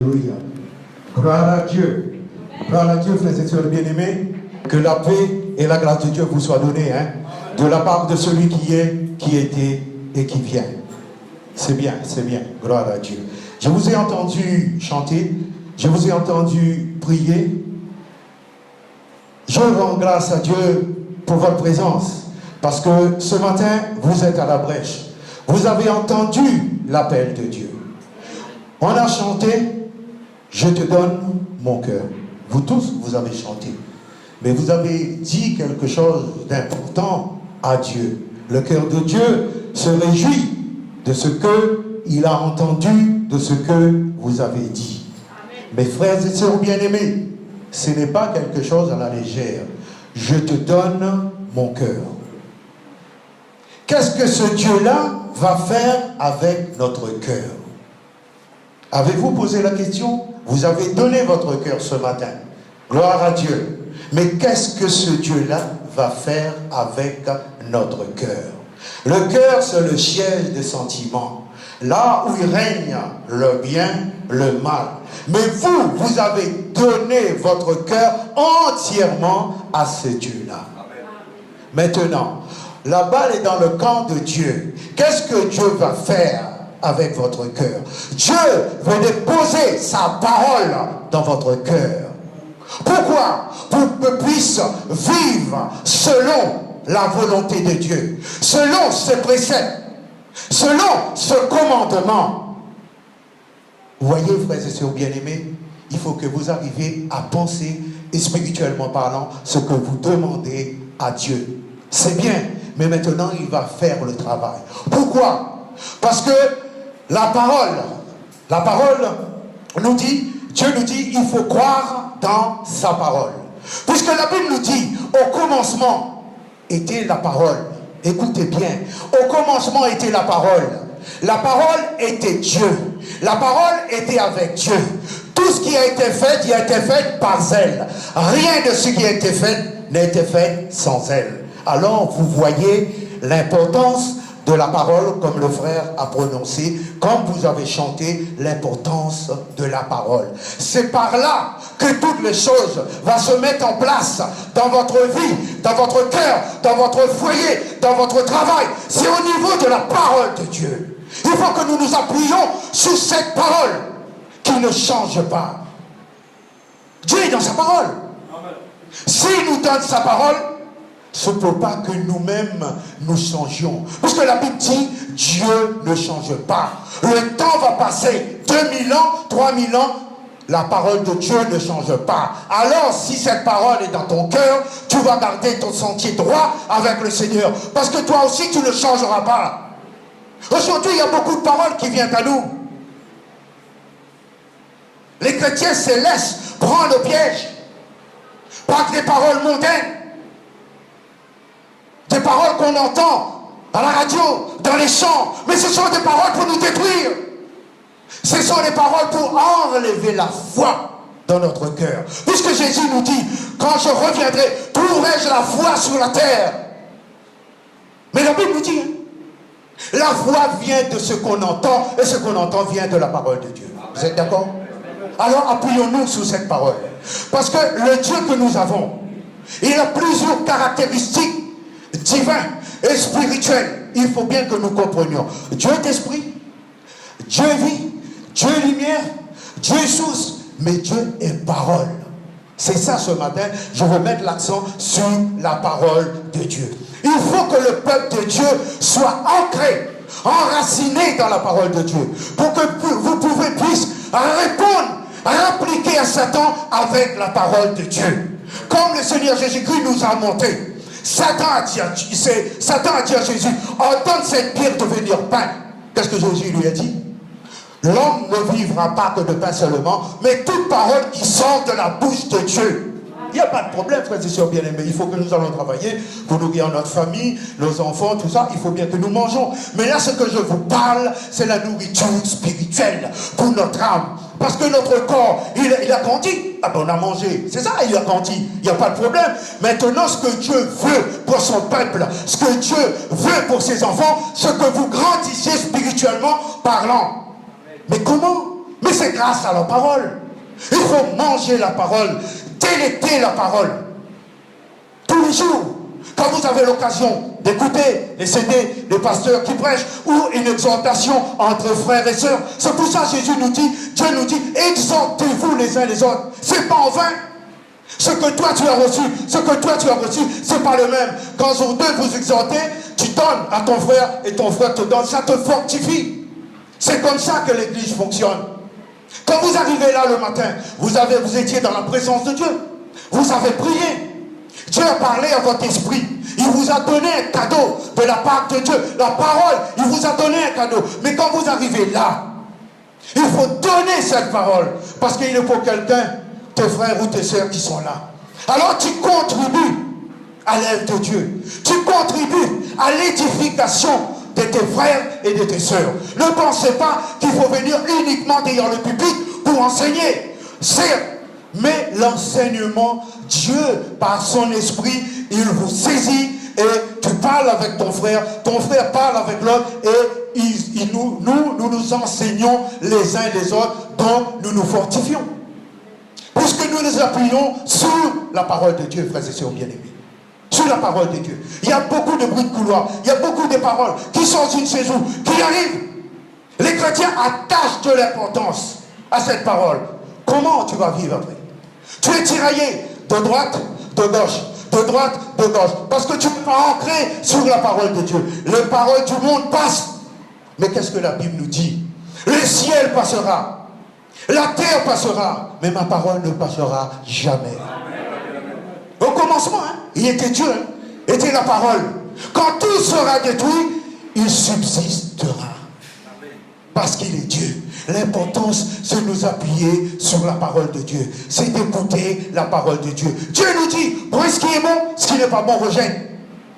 Alléluia. Gloire à Dieu. Gloire à Dieu, frères et sœurs bien-aimés. Que la paix et la grâce de Dieu vous soient données, de la part de celui qui est, qui était et qui vient. C'est bien, c'est bien. Gloire à Dieu. Je vous ai entendu chanter, je vous ai entendu prier. Je rends grâce à Dieu pour votre présence, parce que ce matin, vous êtes à la brèche. Vous avez entendu l'appel de Dieu. On a chanté, je te donne mon cœur. Vous tous, vous avez chanté. Mais vous avez dit quelque chose d'important à Dieu. Le cœur de Dieu se réjouit de ce qu'il a entendu, de ce que vous avez dit. Amen. Mes frères et sœurs bien-aimés, ce n'est pas quelque chose à la légère. Je te donne mon cœur. Qu'est-ce que ce Dieu-là va faire avec notre cœur? Avez-vous posé la question? Vous avez donné votre cœur ce matin. Gloire à Dieu. Mais qu'est-ce que ce Dieu-là va faire avec notre cœur? Le cœur, c'est le siège des sentiments. Là où il règne le bien, le mal. Mais vous, vous avez donné votre cœur entièrement à ce Dieu-là. Maintenant, la balle est dans le camp de Dieu. Qu'est-ce que Dieu va faire avec votre cœur? Dieu veut déposer sa parole dans votre cœur. Pourquoi? Pour que puisse vivre selon la volonté de Dieu, selon ses préceptes, selon ce commandement. Vous voyez, frères et sœurs bien-aimés, il faut que vous arriviez à penser, et spirituellement parlant, ce que vous demandez à Dieu. C'est bien, mais maintenant il va faire le travail. Pourquoi? Parce que la parole nous dit, Dieu nous dit, il faut croire dans sa parole. Puisque la Bible nous dit, au commencement était la parole. Écoutez bien, au commencement était la parole. La parole était Dieu. La parole était avec Dieu. Tout ce qui a été fait, il a été fait par elle. Rien de ce qui a été fait n'a été fait sans elle. Alors vous voyez l'importance de la parole, comme le frère a prononcé, comme vous avez chanté, l'importance de la parole. C'est par là que toutes les choses vont se mettre en place dans votre vie, dans votre cœur, dans votre foyer, dans votre travail. C'est au niveau de la parole de Dieu. Il faut que nous nous appuyions sur cette parole qui ne change pas. Dieu est dans sa parole. S'il nous donne sa parole, ce ne peut pas que nous-mêmes nous changions. Parce que la Bible dit, Dieu ne change pas. Le temps va passer, 2000 ans, 3000 ans, la parole de Dieu ne change pas. Alors, si cette parole est dans ton cœur, tu vas garder ton sentier droit avec le Seigneur. Parce que toi aussi, tu ne changeras pas. Aujourd'hui, il y a beaucoup de paroles qui viennent à nous. Les chrétiens se laissent prendre le piège par des paroles mondaines. Des paroles qu'on entend à la radio, dans les chants, mais ce sont des paroles pour nous détruire. Ce sont des paroles pour enlever la foi dans notre cœur. Puisque Jésus nous dit, quand je reviendrai, trouverai-je la foi sur la terre? Mais la Bible nous dit, la foi vient de ce qu'on entend, et ce qu'on entend vient de la parole de Dieu. Vous êtes d'accord? Alors appuyons-nous sur cette parole. Parce que le Dieu que nous avons, il a plusieurs caractéristiques divin et spirituel. Il faut bien que nous comprenions. Dieu est esprit, Dieu est vie, Dieu est lumière, Dieu est source, mais Dieu est parole. C'est ça ce matin, je veux mettre l'accent sur la parole de Dieu. Il faut que le peuple de Dieu soit ancré, enraciné dans la parole de Dieu, pour que vous puissiez répondre, répliquer à Satan avec la parole de Dieu. Comme le Seigneur Jésus-Christ nous a montré. Satan a dit à Jésus, ordonne cette pierre de devenir pain. Qu'est-ce que Jésus lui a dit? L'homme ne vivra pas que de pain seulement, mais toute parole qui sort de la bouche de Dieu. Il n'y a pas de problème, frères et sœurs bien-aimés. Il faut que nous allons travailler pour nourrir notre famille, nos enfants, tout ça. Il faut bien que nous mangeons. Mais là, ce que je vous parle, c'est la nourriture spirituelle pour notre âme. Parce que notre corps, il a grandi. Ah ben on a mangé. C'est ça, il a grandi. Il n'y a pas de problème. Maintenant, ce que Dieu veut pour son peuple, ce que Dieu veut pour ses enfants, c'est que vous grandissiez spirituellement parlant. Mais comment? Mais c'est grâce à la parole. Il faut manger la parole, délecter la parole. Tous les jours, quand vous avez l'occasion d'écouter les CD, les pasteurs qui prêchent, ou une exhortation entre frères et sœurs, c'est pour ça que Jésus nous dit, Dieu nous dit, exhortez-vous les uns les autres. C'est pas en vain. Ce que toi tu as reçu, c'est pas le même. Quand vous deux vous exhortez, tu donnes à ton frère et ton frère te donne, ça te fortifie. C'est comme ça que l'église fonctionne. Quand vous arrivez là le matin, vous étiez dans la présence de Dieu. Vous avez prié. Dieu a parlé à votre esprit. Il vous a donné un cadeau de la part de Dieu. La parole, il vous a donné un cadeau. Mais quand vous arrivez là, il faut donner cette parole. Parce qu'il faut quelqu'un, tes frères ou tes sœurs qui sont là. Alors tu contribues à l'œuvre de Dieu. Tu contribues à l'édification de tes frères et de tes sœurs. Ne pensez pas qu'il faut venir uniquement derrière le pupitre pour enseigner. Certes, mais l'enseignement, Dieu, par son esprit, il vous saisit et tu parles avec ton frère parle avec l'autre et nous enseignons les uns les autres, donc nous nous fortifions. Puisque nous nous appuyons sur la parole de Dieu, frères et sœurs bien-aimés. Sur la parole de Dieu. Il y a beaucoup de bruit de couloir, il y a beaucoup de paroles qui sont une saison, qui arrivent. Les chrétiens attachent de l'importance à cette parole. Comment tu vas vivre après? Tu es tiraillé de droite, de gauche, de droite, de gauche. Parce que tu n'es pas ancré sur la parole de Dieu. Les paroles du monde passent. Mais qu'est-ce que la Bible nous dit? Le ciel passera. La terre passera. Mais ma parole ne passera jamais. Au commencement, il était Dieu, était la parole. Quand tout sera détruit, il subsistera. Parce qu'il est Dieu. L'importance, c'est de nous appuyer sur la parole de Dieu. C'est d'écouter la parole de Dieu. Dieu nous dit, prends ce qui est bon, ce qui n'est pas bon, rejette.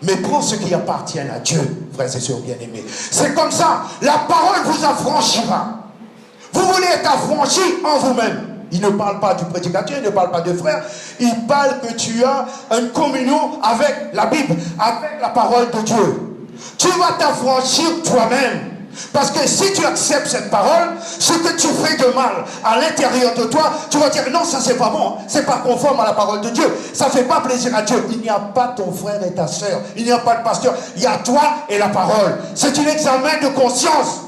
Mais prends ce qui appartient à Dieu, frères et sœurs bien-aimés. C'est comme ça, la parole vous affranchira. Vous voulez être affranchi en vous-même. Il ne parle pas du prédicateur, il ne parle pas de frère. Il parle que tu as une communion avec la Bible, avec la parole de Dieu. Tu vas t'affranchir toi-même. Parce que si tu acceptes cette parole, ce que tu fais de mal à l'intérieur de toi, tu vas dire non, ça c'est pas bon, c'est pas conforme à la parole de Dieu, ça fait pas plaisir à Dieu. Il n'y a pas ton frère et ta soeur, il n'y a pas de pasteur, il y a toi et la parole. C'est un examen de conscience.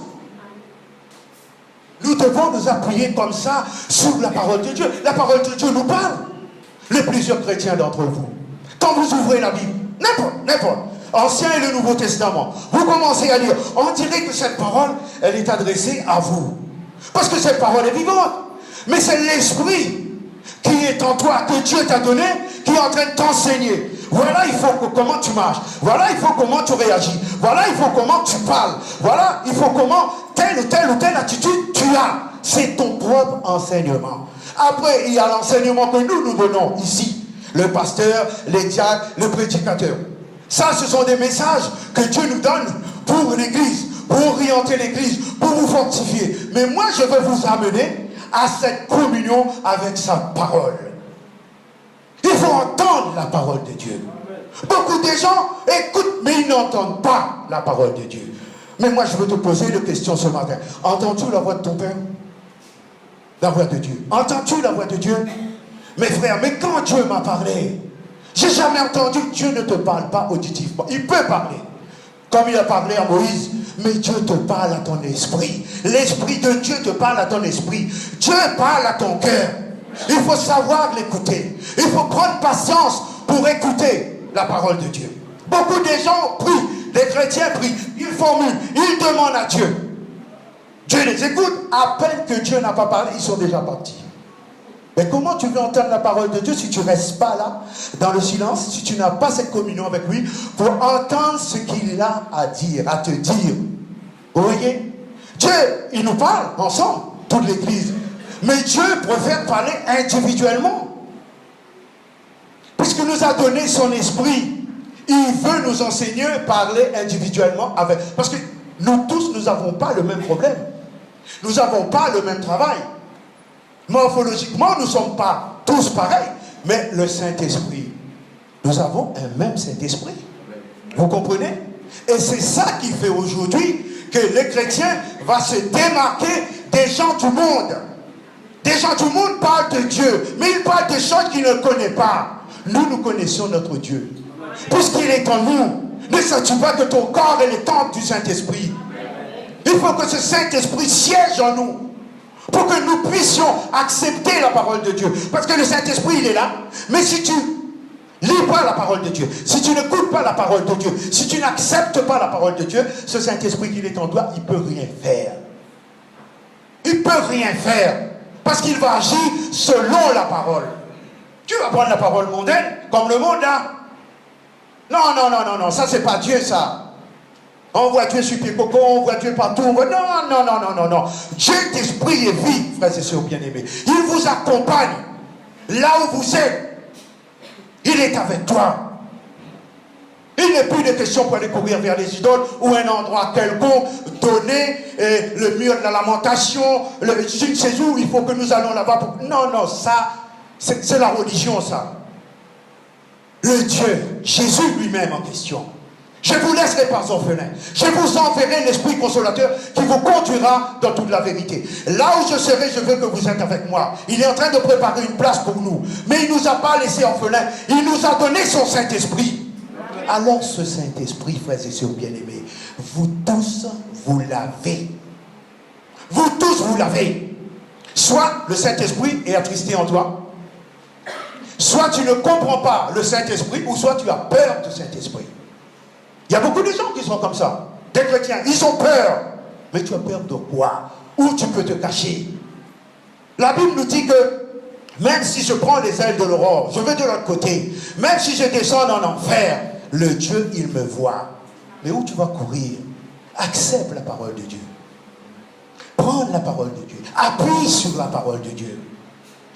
Nous devons nous appuyer comme ça sur la parole de Dieu. La parole de Dieu nous parle. Les plusieurs chrétiens d'entre vous, quand vous ouvrez la Bible, n'importe, Ancien et le Nouveau Testament, vous commencez à lire, on dirait que cette parole, elle est adressée à vous. Parce que cette parole est vivante. Mais c'est l'esprit qui est en toi, que Dieu t'a donné, qui est en train de t'enseigner. Voilà, il faut comment tu marches. Voilà, il faut comment tu réagis. Voilà, il faut comment tu parles. Voilà, il faut comment telle ou telle attitude tu as. C'est ton propre enseignement. Après, il y a l'enseignement que nous donnons ici. Le pasteur, les diacres, le prédicateur. Ça, ce sont des messages que Dieu nous donne pour l'église, pour orienter l'église, pour vous fortifier. Mais moi, je veux vous amener à cette communion avec sa parole. Il faut entendre la parole de Dieu. Beaucoup de gens écoutent, mais ils n'entendent pas la parole de Dieu. Mais moi, je veux te poser une question ce matin. Entends-tu la voix de ton Père? La voix de Dieu. Entends-tu la voix de Dieu? Mes frères, mais quand Dieu m'a parlé, j'ai jamais entendu que Dieu ne te parle pas auditivement. Il peut parler. Comme il a parlé à Moïse. Mais Dieu te parle à ton esprit. L'esprit de Dieu te parle à ton esprit. Dieu parle à ton cœur. Il faut savoir l'écouter. Il faut prendre patience pour écouter la parole de Dieu. Beaucoup de gens prient. Les chrétiens prient. Ils formulent. Ils demandent à Dieu. Dieu les écoute. À peine que Dieu n'a pas parlé, ils sont déjà partis. Mais comment tu veux entendre la parole de Dieu si tu ne restes pas là, dans le silence, si tu n'as pas cette communion avec lui, pour entendre ce qu'il a à dire, à te dire. Vous voyez? Dieu, il nous parle ensemble, toute l'église. Mais Dieu préfère parler individuellement. Puisqu'il nous a donné son esprit, il veut nous enseigner, parler individuellement avec. Parce que nous tous, nous n'avons pas le même problème. Nous n'avons pas le même travail. Morphologiquement, nous ne sommes pas tous pareils, mais le Saint-Esprit, nous avons un même Saint-Esprit. Vous comprenez? Et c'est ça qui fait aujourd'hui que les chrétiens vont se démarquer des gens du monde. Des gens du monde parlent de Dieu, mais ils parlent des choses qu'ils ne connaissent pas. Nous connaissons notre Dieu. Puisqu'il est en nous, ne sais-tu pas que ton corps est le temple du Saint-Esprit? Il faut que ce Saint-Esprit siège en nous pour que nous puissions accepter la parole de Dieu. Parce que le Saint-Esprit, il est là. Mais si tu lis pas la parole de Dieu, si tu n'écoutes pas la parole de Dieu, si tu n'acceptes pas la parole de Dieu, ce Saint-Esprit qui est en toi, il ne peut rien faire. Il ne peut rien faire. Parce qu'il va agir selon la parole. Tu vas prendre la parole mondaine, comme le monde, là. Non, ça c'est pas Dieu, ça. On voit Dieu sur pied coco, on voit Dieu partout. Non. Dieu d'esprit et vie, frères et sœurs bien-aimés. Il vous accompagne là où vous êtes. Il est avec toi. Il n'est plus de question pour aller courir vers les idoles ou un endroit quelconque, donner le mur de la lamentation, je ne sais où, il faut que nous allons là-bas. Non, ça, c'est la religion, ça. Le Dieu, Jésus lui-même en question. Je vous laisserai pas orphelins. Je vous enverrai l'Esprit consolateur qui vous conduira dans toute la vérité. Là où je serai, je veux que vous êtes avec moi. Il est en train de préparer une place pour nous. Mais il ne nous a pas laissés orphelins. Il nous a donné son Saint-Esprit. Alors ce Saint-Esprit, frères et sœurs bien-aimés, vous tous, vous l'avez. Vous tous, vous l'avez. Soit le Saint-Esprit est attristé en toi, soit tu ne comprends pas le Saint-Esprit, ou soit tu as peur du Saint-Esprit. Il y a beaucoup de gens qui sont comme ça. Des chrétiens, ils ont peur. Mais tu as peur de quoi? Où tu peux te cacher? La Bible nous dit que même si je prends les ailes de l'aurore, je vais de l'autre côté. Même si je descends en enfer, le Dieu, il me voit. Mais où tu vas courir? Accepte la parole de Dieu. Prends la parole de Dieu. Appuie sur la parole de Dieu.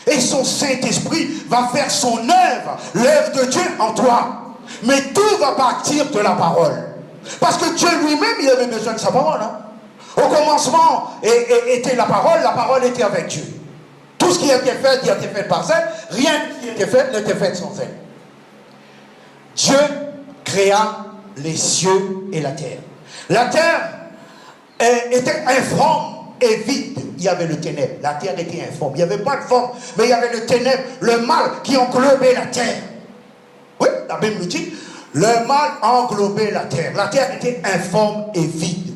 Et son Saint-Esprit va faire son œuvre, l'œuvre de Dieu en toi. Mais tout va partir de la parole. Parce que Dieu lui-même, il avait besoin de sa parole. Hein? Au commencement était la parole était avec Dieu. Tout ce qui a été fait par elle. Rien qui était fait n'était fait sans elle. Dieu créa les cieux et la terre. La terre était informe et vide. Il y avait le ténèbre. La terre était informe. Il n'y avait pas de forme, mais il y avait le ténèbre, le mal qui englobait la terre. Oui, la Bible nous dit, le mal englobait la terre. La terre était informe et vide.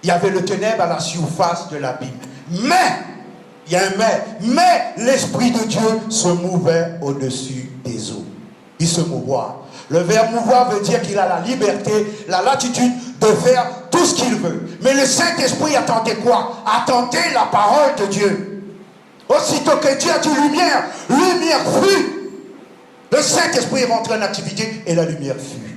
Il y avait le ténèbre à la surface de l'abîme. Mais, il y a un mais l'Esprit de Dieu se mouvait au-dessus des eaux. Il se mouvoit. Le verbe mouvoir veut dire qu'il a la liberté, la latitude de faire tout ce qu'il veut. Mais le Saint-Esprit attendait quoi? Attendait la parole de Dieu. Aussitôt que Dieu a dit lumière, lumière fut. Le Saint-Esprit est rentré en activité et la lumière fut.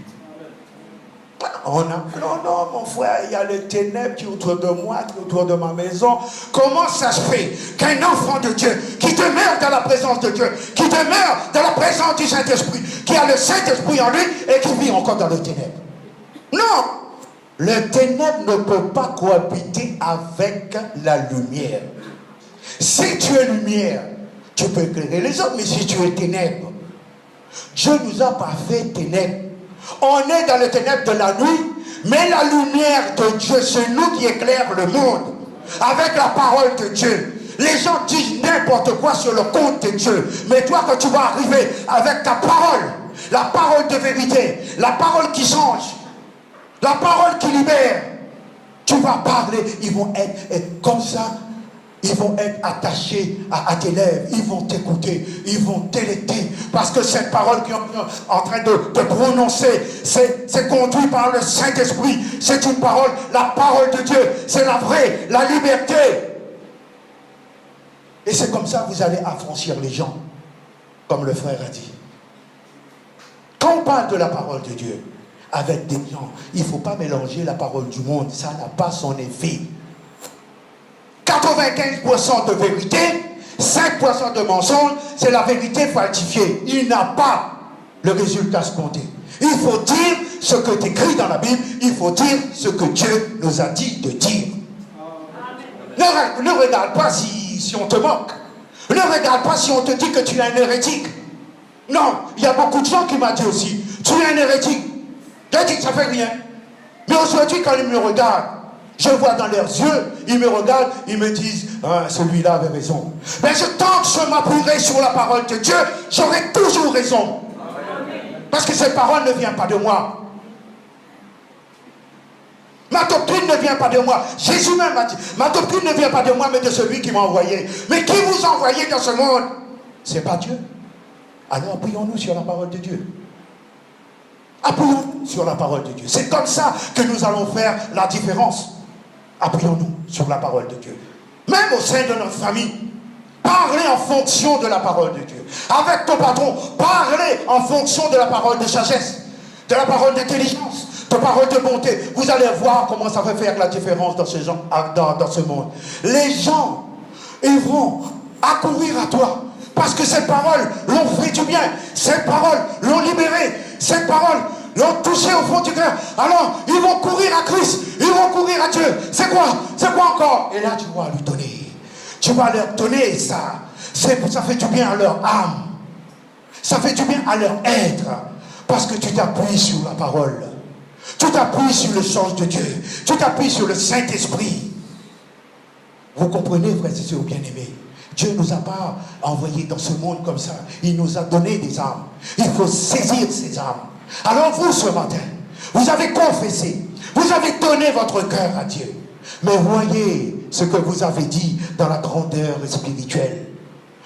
Non, mon frère, il y a les ténèbres qui sont autour de moi, qui sont autour de ma maison. Comment ça se fait qu'un enfant de Dieu, qui demeure dans la présence de Dieu, qui demeure dans la présence du Saint-Esprit, qui a le Saint-Esprit en lui et qui vit encore dans le ténèbre? Non! Le ténèbre ne peut pas cohabiter avec la lumière. Si tu es lumière, tu peux éclairer les autres, mais si tu es ténèbre, Dieu ne nous a pas fait ténèbres. On est dans les ténèbres de la nuit, mais la lumière de Dieu, c'est nous qui éclairons le monde. Avec la parole de Dieu. Les gens disent n'importe quoi sur le compte de Dieu. Mais toi, quand tu vas arriver avec ta parole, la parole de vérité, la parole qui change, la parole qui libère, tu vas parler, ils vont être comme ça. Ils vont être attachés à tes lèvres. Ils vont t'écouter. Ils vont t'électer. Parce que cette parole qu'ils sont en train de prononcer, c'est conduit par le Saint-Esprit. C'est une parole, la parole de Dieu. C'est la vraie, la liberté. Et c'est comme ça que vous allez affranchir les gens. Comme le frère a dit. Quand on parle de la parole de Dieu, avec des gens, il ne faut pas mélanger la parole du monde. Ça n'a pas son effet. 95% de vérité, 5% de mensonge, c'est la vérité falsifiée. Il n'a pas le résultat escompté. Il faut dire ce que est écrit dans la Bible, il faut dire ce que Dieu nous a dit de dire. Ne regarde pas si on te moque. Ne regarde pas si on te dit que tu es un hérétique. Non, il y a beaucoup de gens qui m'ont dit aussi, tu es un hérétique. J'ai dit que ça fait rien. Mais aujourd'hui, quand ils me regardent, Je vois dans leurs yeux, ils me regardent, ils me disent, ah, celui-là avait raison. Mais tant que je m'appuierai sur la parole de Dieu, j'aurai toujours raison. Parce que cette parole ne vient pas de moi. Ma doctrine ne vient pas de moi. Jésus même a dit, ma doctrine ne vient pas de moi, mais de celui qui m'a envoyé. Mais qui vous a envoyé dans ce monde? C'est pas Dieu. Alors appuyons-nous sur la parole de Dieu. Appuyons-nous sur la parole de Dieu. C'est comme ça que nous allons faire la différence. Appuyons-nous sur la parole de Dieu. Même au sein de notre famille, parlez en fonction de la parole de Dieu. Avec ton patron, parlez en fonction de la parole de sagesse, de la parole d'intelligence, de la parole de bonté. Vous allez voir comment ça va faire la différence dans ce monde. Les gens, ils vont accourir à toi parce que ces paroles l'ont fait du bien. Ces paroles l'ont libéré. Ces paroles l'ont touché au fond du cœur. Alors, ils vont courir à Christ. Ils vont courir à Dieu. C'est quoi? C'est quoi encore? Et là, tu vas lui donner. Tu vas leur donner ça. Ça fait du bien à leur âme. Ça fait du bien à leur être. Parce que tu t'appuies sur la parole. Tu t'appuies sur le sens de Dieu. Tu t'appuies sur le Saint-Esprit. Vous comprenez, frères et sœurs bien-aimés? Dieu ne nous a pas envoyés dans ce monde comme ça. Il nous a donné des âmes. Il faut saisir ces âmes. Alors vous, ce matin, vous avez confessé. Vous avez donné votre cœur à Dieu. Mais voyez ce que vous avez dit dans la grandeur spirituelle.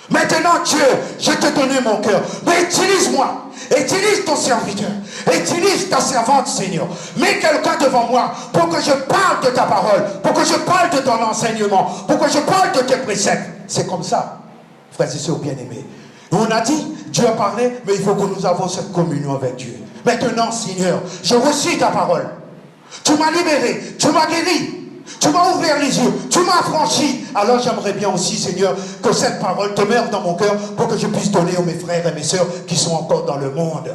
Maintenant, Dieu, je te donne mon cœur. Mais utilise-moi. Utilise ton serviteur. Utilise ta servante, Seigneur. Mets quelqu'un devant moi pour que je parle de ta parole, pour que je parle de ton enseignement, pour que je parle de tes préceptes. C'est comme ça, frères et sœurs bien-aimés. On a dit, Dieu a parlé, mais il faut que nous avons cette communion avec Dieu. Maintenant, Seigneur, je reçois ta parole. Tu m'as libéré, tu m'as guéri. Tu m'as ouvert les yeux, tu m'as affranchi. Alors j'aimerais bien aussi, Seigneur, que cette parole demeure dans mon cœur pour que je puisse donner à mes frères et mes sœurs qui sont encore dans le monde.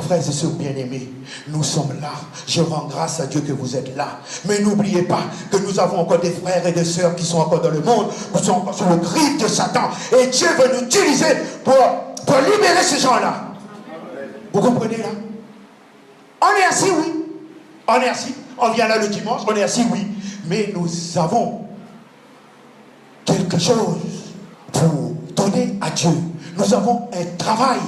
Frères et sœurs bien-aimés, nous sommes là. Je rends grâce à Dieu que vous êtes là. Mais n'oubliez pas que nous avons encore des frères et des sœurs qui sont encore dans le monde, qui sont encore sous le griffe de Satan. Et Dieu veut nous utiliser pour libérer ces gens-là. Vous comprenez là? On est assis, oui. On est assis. On vient là le dimanche, on est assis, oui. Mais nous avons quelque chose pour donner à Dieu. Nous avons un travail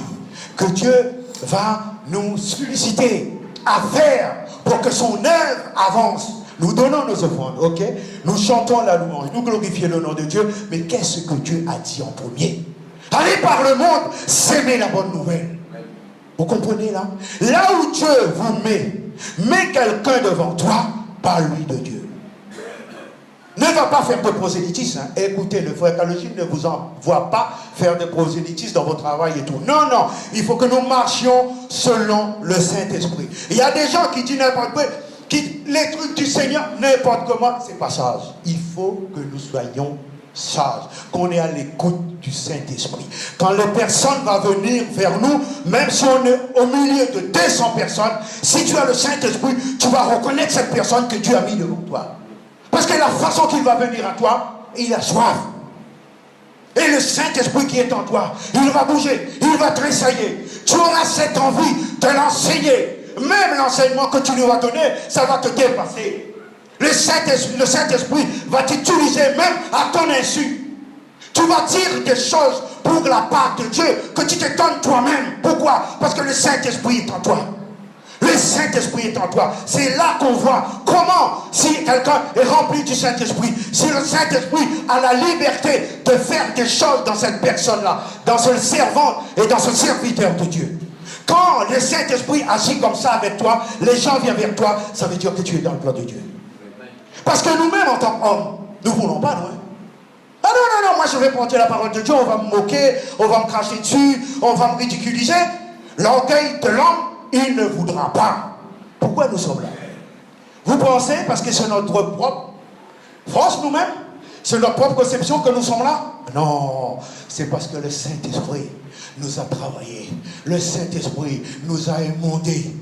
que Dieu va nous solliciter à faire pour que son œuvre avance. Nous donnons nos offrandes, ok? Nous chantons la louange, nous glorifions le nom de Dieu. Mais qu'est-ce que Dieu a dit en premier? Allez par le monde, s'aimer la bonne nouvelle. Vous comprenez là? Là où Dieu vous met quelqu'un devant toi, parle-lui de Dieu. Ne va pas faire de prosélytisme. Hein. Écoutez, le frère Kalogine ne vous envoie pas faire de prosélytisme dans votre travail et tout. Non, non. Il faut que nous marchions selon le Saint-Esprit. Il y a des gens qui disent n'importe quoi, les trucs du Seigneur, n'importe comment, c'est pas sage. Il faut que nous soyons sages, qu'on est à l'écoute du Saint-Esprit. Quand les personnes vont venir vers nous, même si on est au milieu de 200 personnes, si tu as le Saint-Esprit, tu vas reconnaître cette personne que Dieu a mis devant toi. Parce que la façon qu'il va venir à toi, il a soif. Et le Saint-Esprit qui est en toi, il va bouger, il va tressailler. Tu auras cette envie de l'enseigner. Même l'enseignement que tu lui vas donner, ça va te dépasser. Le Saint-Esprit va t'utiliser même à ton insu. Tu vas dire des choses pour la part de Dieu que tu te donnes toi-même. Pourquoi? Parce que le Saint-Esprit est en toi. Le Saint-Esprit est en toi. C'est là qu'on voit comment, si quelqu'un est rempli du Saint-Esprit, si le Saint-Esprit a la liberté de faire des choses dans cette personne-là, dans ce servant et dans ce serviteur de Dieu. Quand le Saint-Esprit agit comme ça avec toi, les gens viennent vers toi, ça veut dire que tu es dans le plan de Dieu. Parce que nous-mêmes, en tant qu'hommes, nous ne voulons pas, non? Ah non, non, non, moi je vais porter la parole de Dieu, on va me moquer, on va me cracher dessus, on va me ridiculiser. L'orgueil de l'homme, il ne voudra pas. Pourquoi nous sommes là? Vous pensez, parce que c'est notre propre force nous-mêmes, c'est notre propre conception que nous sommes là? Non, c'est parce que le Saint-Esprit nous a travaillé. Le Saint-Esprit nous a émondés.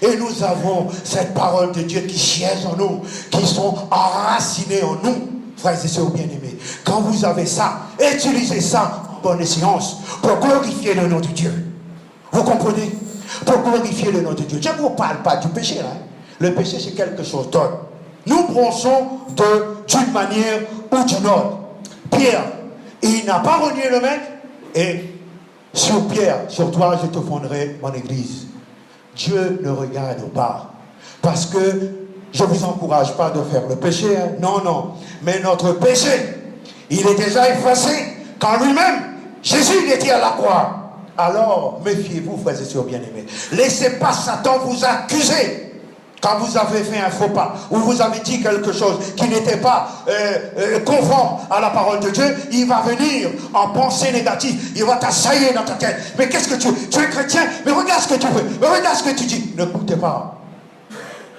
Et nous avons cette parole de Dieu qui siège en nous, qui sont enracinés en nous. Frères et sœurs bien-aimés, quand vous avez ça, utilisez ça en bonne escient pour glorifier le nom de Dieu. Vous comprenez? Pour glorifier le nom de Dieu. Je ne vous parle pas du péché là. Le péché c'est quelque chose d'autre. nous pensons d'une manière ou d'une autre. Pierre, il n'a pas renié le maître, et sur Pierre, sur toi, je te fonderai mon église. Dieu ne regarde pas. Parce que je ne vous encourage pas de faire le péché, hein. Non, non. Mais notre péché, il est déjà effacé quand lui-même, Jésus, il était à la croix. Alors, méfiez-vous, frères et sœurs bien-aimés. Laissez pas Satan vous accuser quand vous avez fait un faux pas, ou vous avez dit quelque chose qui n'était pas conforme à la parole de Dieu. Il va venir en pensée négative, il va t'assaillir dans ta tête. Mais qu'est-ce que tu es chrétien, mais regarde ce que tu veux, mais regarde ce que tu dis. Ne goûtez pas.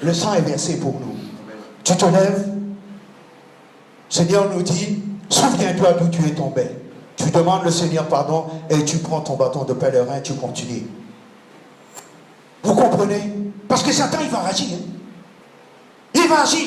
Le sang est versé pour nous. Tu te lèves, Seigneur nous dit, souviens-toi d'où tu es tombé. Tu demandes le Seigneur pardon et tu prends ton bâton de pèlerin et tu continues. Vous comprenez? Parce que Satan, il va agir. Il va agir.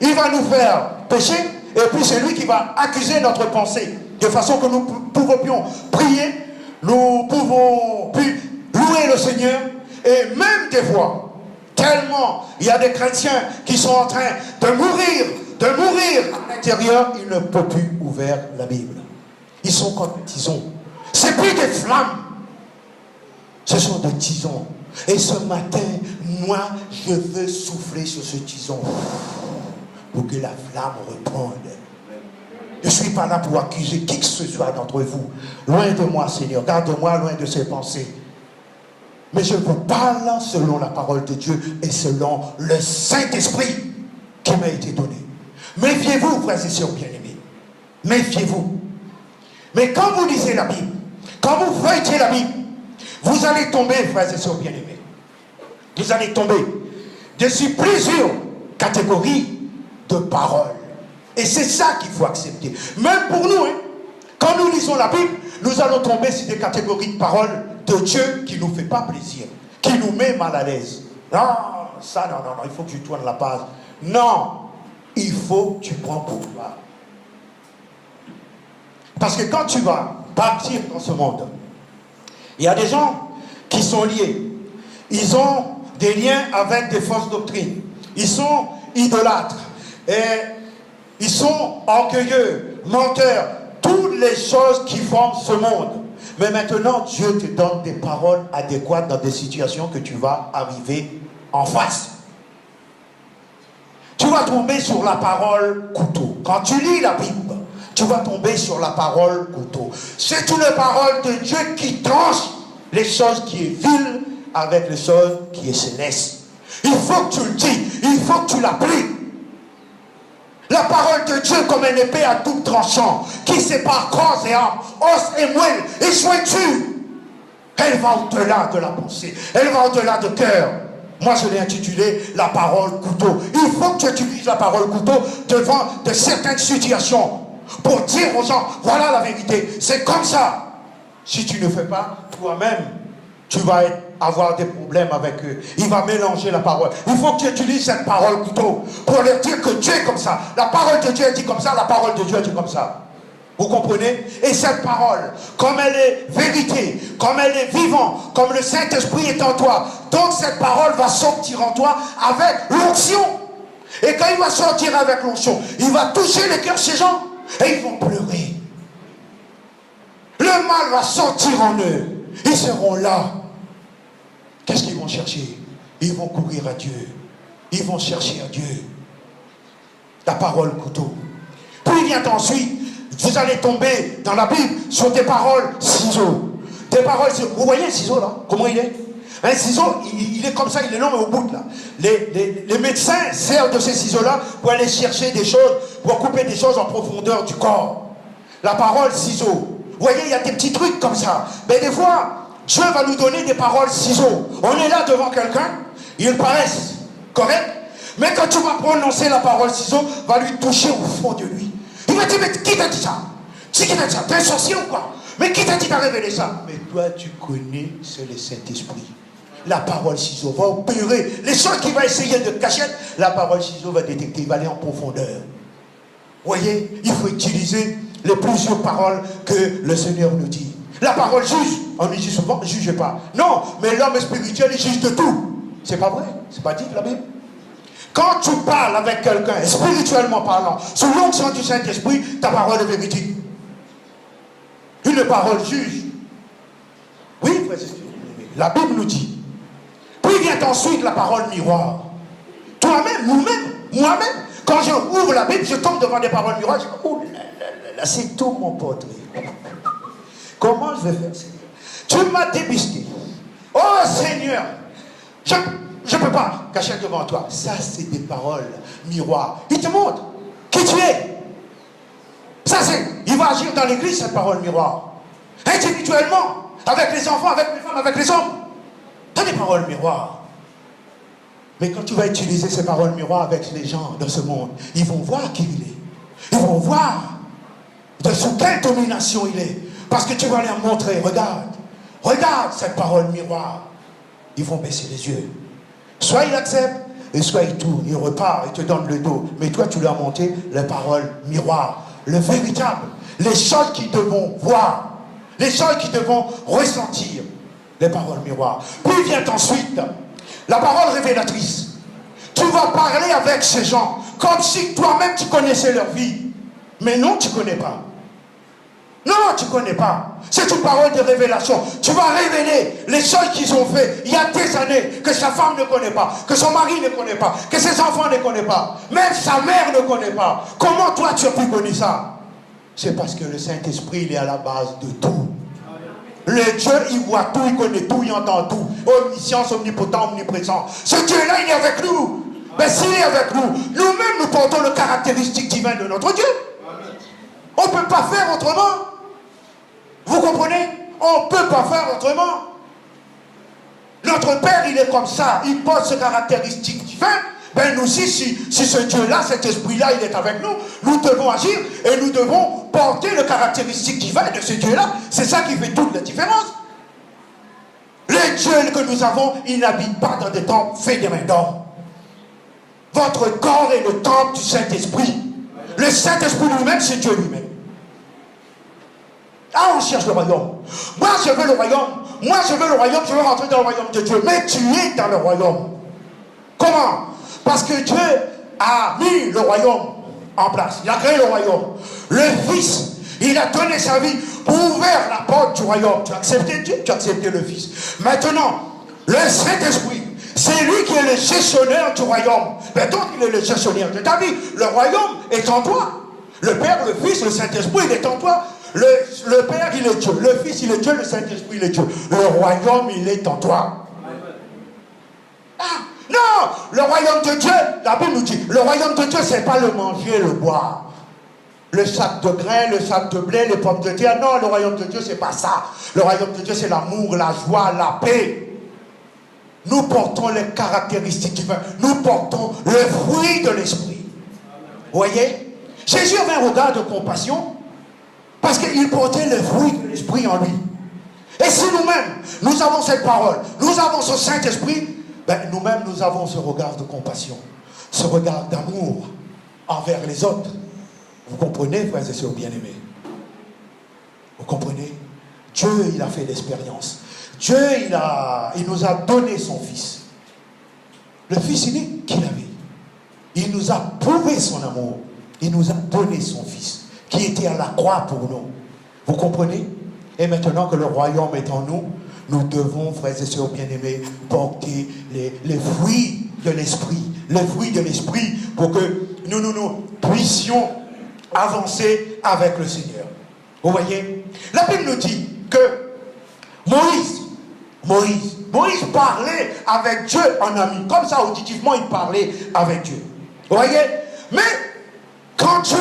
Il va nous faire pécher et puis c'est lui qui va accuser notre pensée. De façon que nous pouvons prier, nous pouvons puis louer le Seigneur et même des fois, tellement il y a des chrétiens qui sont en train de mourir à l'intérieur, ils ne peuvent plus ouvrir la Bible. Ils sont comme des tisons. C'est plus des flammes. Ce sont des tisons. Et ce matin, moi, je veux souffler sur ce tison pour que la flamme reprenne. Je ne suis pas là pour accuser qui que ce soit d'entre vous. Loin de moi, Seigneur. Garde-moi loin de ces pensées. Mais je vous parle selon la parole de Dieu et selon le Saint-Esprit qui m'a été donné. Méfiez-vous, frères et sœurs bien-aimés. Méfiez-vous. Mais quand vous lisez la Bible, quand vous feuilletez la Bible, vous allez tomber, frères et sœurs bien-aimés. Vous allez tomber dessus plusieurs catégories de paroles. Et c'est ça qu'il faut accepter. Même pour nous, hein, quand nous lisons la Bible, nous allons tomber sur des catégories de paroles de Dieu qui ne nous fait pas plaisir, qui nous met mal à l'aise. Non, ça, non, il faut que tu tournes la page. Non, il faut que tu prends pour toi. Parce que quand tu vas partir dans ce monde, il y a des gens qui sont liés. Ils ont des liens avec des fausses doctrines. Ils sont idolâtres. Et ils sont orgueilleux, menteurs. Toutes les choses qui forment ce monde. Mais maintenant, Dieu te donne des paroles adéquates dans des situations que tu vas arriver en face. Tu vas tomber sur la parole couteau. Quand tu lis la Bible, tu vas tomber sur la parole couteau. C'est une parole de Dieu qui tranche les choses qui est viles avec les choses qui est céleste. Il faut que tu le dis, il faut que tu l'appliques. La parole de Dieu comme une épée à double tranchant, qui sépare corps et âme, os et moelle, et sois-tu. Elle va au-delà de la pensée, elle va au-delà du cœur. Moi je l'ai intitulé la parole couteau. Il faut que tu utilises la parole couteau devant de certaines situations pour dire aux gens, voilà la vérité, c'est comme ça. Si tu ne fais pas, toi-même, tu vas avoir des problèmes avec eux. Il va mélanger la parole. Il faut que tu utilises cette parole couteau pour leur dire que Dieu est comme ça. La parole de Dieu est dit comme ça, la parole de Dieu est dit comme ça. Vous comprenez? Et cette parole, comme elle est vérité, comme elle est vivante, comme le Saint-Esprit est en toi, donc cette parole va sortir en toi avec l'onction. Et quand il va sortir avec l'onction, il va toucher les cœurs de ces gens et ils vont pleurer. Le mal va sortir en eux. Ils seront là. Qu'est-ce qu'ils vont chercher? Ils vont courir à Dieu. Ils vont chercher à Dieu. La parole couteau. Puis vient ensuite, vous allez tomber dans la Bible sur des paroles ciseaux. Des paroles ciseaux. Vous voyez un ciseau là? Comment il est? Un ciseau, il est comme ça, il est long mais au bout là. Les médecins servent de ces ciseaux-là pour aller chercher des choses, pour couper des choses en profondeur du corps. La parole ciseau. Vous voyez, il y a des petits trucs comme ça. Mais des fois, Dieu va nous donner des paroles ciseaux. On est là devant quelqu'un, ils paraissent corrects, mais quand tu vas prononcer la parole ciseau, va lui toucher au fond de lui. Il va dire, mais qui t'a dit ça? Qui t'a dit ça? T'es un sorcier ou quoi? Mais qui t'a dit de révéler ça? Mais toi, tu connais, c'est le Saint-Esprit. La parole ciseau va opérer. Les choses qu'il va essayer de cacher, la parole ciseau va détecter, il va aller en profondeur. Vous voyez, il faut utiliser les plusieurs paroles que le Seigneur nous dit. La parole juge. On nous dit souvent, ne jugez pas. Non, mais l'homme spirituel, il juge de tout. C'est pas vrai. C'est pas dit la Bible. Quand tu parles avec quelqu'un, spirituellement parlant, sous l'onction du Saint-Esprit, ta parole est véridique. Une parole juge. Oui, frère, la Bible nous dit. Puis vient ensuite la parole miroir. Toi-même, nous-mêmes, moi-même, quand je ouvre la Bible, je tombe devant des paroles miroirs. Je dis, oh là, c'est tout mon pote. Comment je vais faire ça? Tu m'as débusqué. Oh Seigneur, je ne peux pas cacher devant toi. Ça, c'est des paroles miroirs. Il te montre qui tu es. Ça, c'est, il va agir dans l'église, cette parole miroir. Individuellement, avec les enfants, avec les femmes, avec les hommes. Tu as des paroles miroirs. Mais quand tu vas utiliser ces paroles miroirs avec les gens de ce monde, ils vont voir qui il est. Ils vont voir de sous quelle domination il est. Parce que tu vas leur montrer, regarde cette parole miroir. Ils vont baisser les yeux. Soit ils acceptent, et soit ils tournent, ils repartent, ils te donnent le dos. Mais toi, tu leur as montré les paroles miroir, le véritable, les choses qu'ils devront voir, les choses qu'ils devront ressentir, les paroles miroirs. Puis vient ensuite la parole révélatrice. Tu vas parler avec ces gens comme si toi-même tu connaissais leur vie. Mais non, tu ne connais pas. Non, tu ne connais pas. C'est une parole de révélation. Tu vas révéler les choses qu'ils ont fait il y a des années, que sa femme ne connaît pas, que son mari ne connaît pas, que ses enfants ne connaissent pas, même sa mère ne connaît pas. Comment toi tu as pu connaître ça? C'est parce que le Saint-Esprit, il est à la base de tout. Le Dieu, il voit tout, il connaît tout, il entend tout. Omniscience, omnipotent, omniprésent. Ce Dieu-là, il est avec nous. Mais s'il est avec nous, nous-mêmes, nous portons le caractéristique divin de notre Dieu. On ne peut pas faire autrement. Vous comprenez? On ne peut pas faire autrement. Notre Père, il est comme ça. Il porte ce caractéristique divin. Ben nous aussi, si ce Dieu-là, cet esprit-là, il est avec nous, nous devons agir et nous devons porter le caractéristique divin de ce Dieu-là. C'est ça qui fait toute la différence. Le Dieu que nous avons, il n'habite pas dans des temples faits des mains d'homme. Votre corps est le temple du Saint-Esprit. Le Saint-Esprit lui-même, c'est Dieu lui-même. Ah, on cherche le royaume. Moi, je veux le royaume. Moi, je veux le royaume. Je veux rentrer dans le royaume de Dieu. Mais tu es dans le royaume. Comment? Parce que Dieu a mis le royaume en place. Il a créé le royaume. Le Fils, il a donné sa vie pour ouvrir la porte du royaume. Tu as accepté Dieu, tu as accepté le Fils. Maintenant, le Saint-Esprit, c'est lui qui est le gestionnaire du royaume. Mais donc, il est le gestionnaire de ta vie. Le royaume est en toi. Le Père, le Fils, le Saint-Esprit, il est en toi. Le Père, il est Dieu. Le Fils, il est Dieu. Le Saint-Esprit, il est Dieu. Le royaume, il est en toi. Ah, non, le royaume de Dieu, la Bible nous dit, le royaume de Dieu, c'est pas le manger, le boire. Le sac de grains, le sac de blé, les pommes de terre. Non, le royaume de Dieu, c'est pas ça. Le royaume de Dieu, c'est l'amour, la joie, la paix. Nous portons les caractéristiques divines. Nous portons le fruit de l'esprit. Vous voyez? Jésus avait un regard de compassion parce qu'il portait le fruit de l'esprit en lui. Et si nous-mêmes, nous avons cette parole, nous avons ce Saint-Esprit, ben nous-mêmes, nous avons ce regard de compassion, ce regard d'amour envers les autres. Vous comprenez, frères et sœurs bien-aimés? Vous comprenez? Dieu, il a fait l'expérience. Dieu, il nous a donné son Fils. Le Fils unique qu'il avait. Il nous a prouvé son amour. Il nous a donné son Fils, qui était à la croix pour nous. Vous comprenez? Et maintenant que le royaume est en nous, nous devons, frères et sœurs bien-aimés, porter les fruits de l'esprit. Les fruits de l'esprit pour que nous puissions avancer avec le Seigneur. Vous voyez? La Bible nous dit que Moïse parlait avec Dieu en ami. Comme ça, auditivement, il parlait avec Dieu. Vous voyez? Mais quand Dieu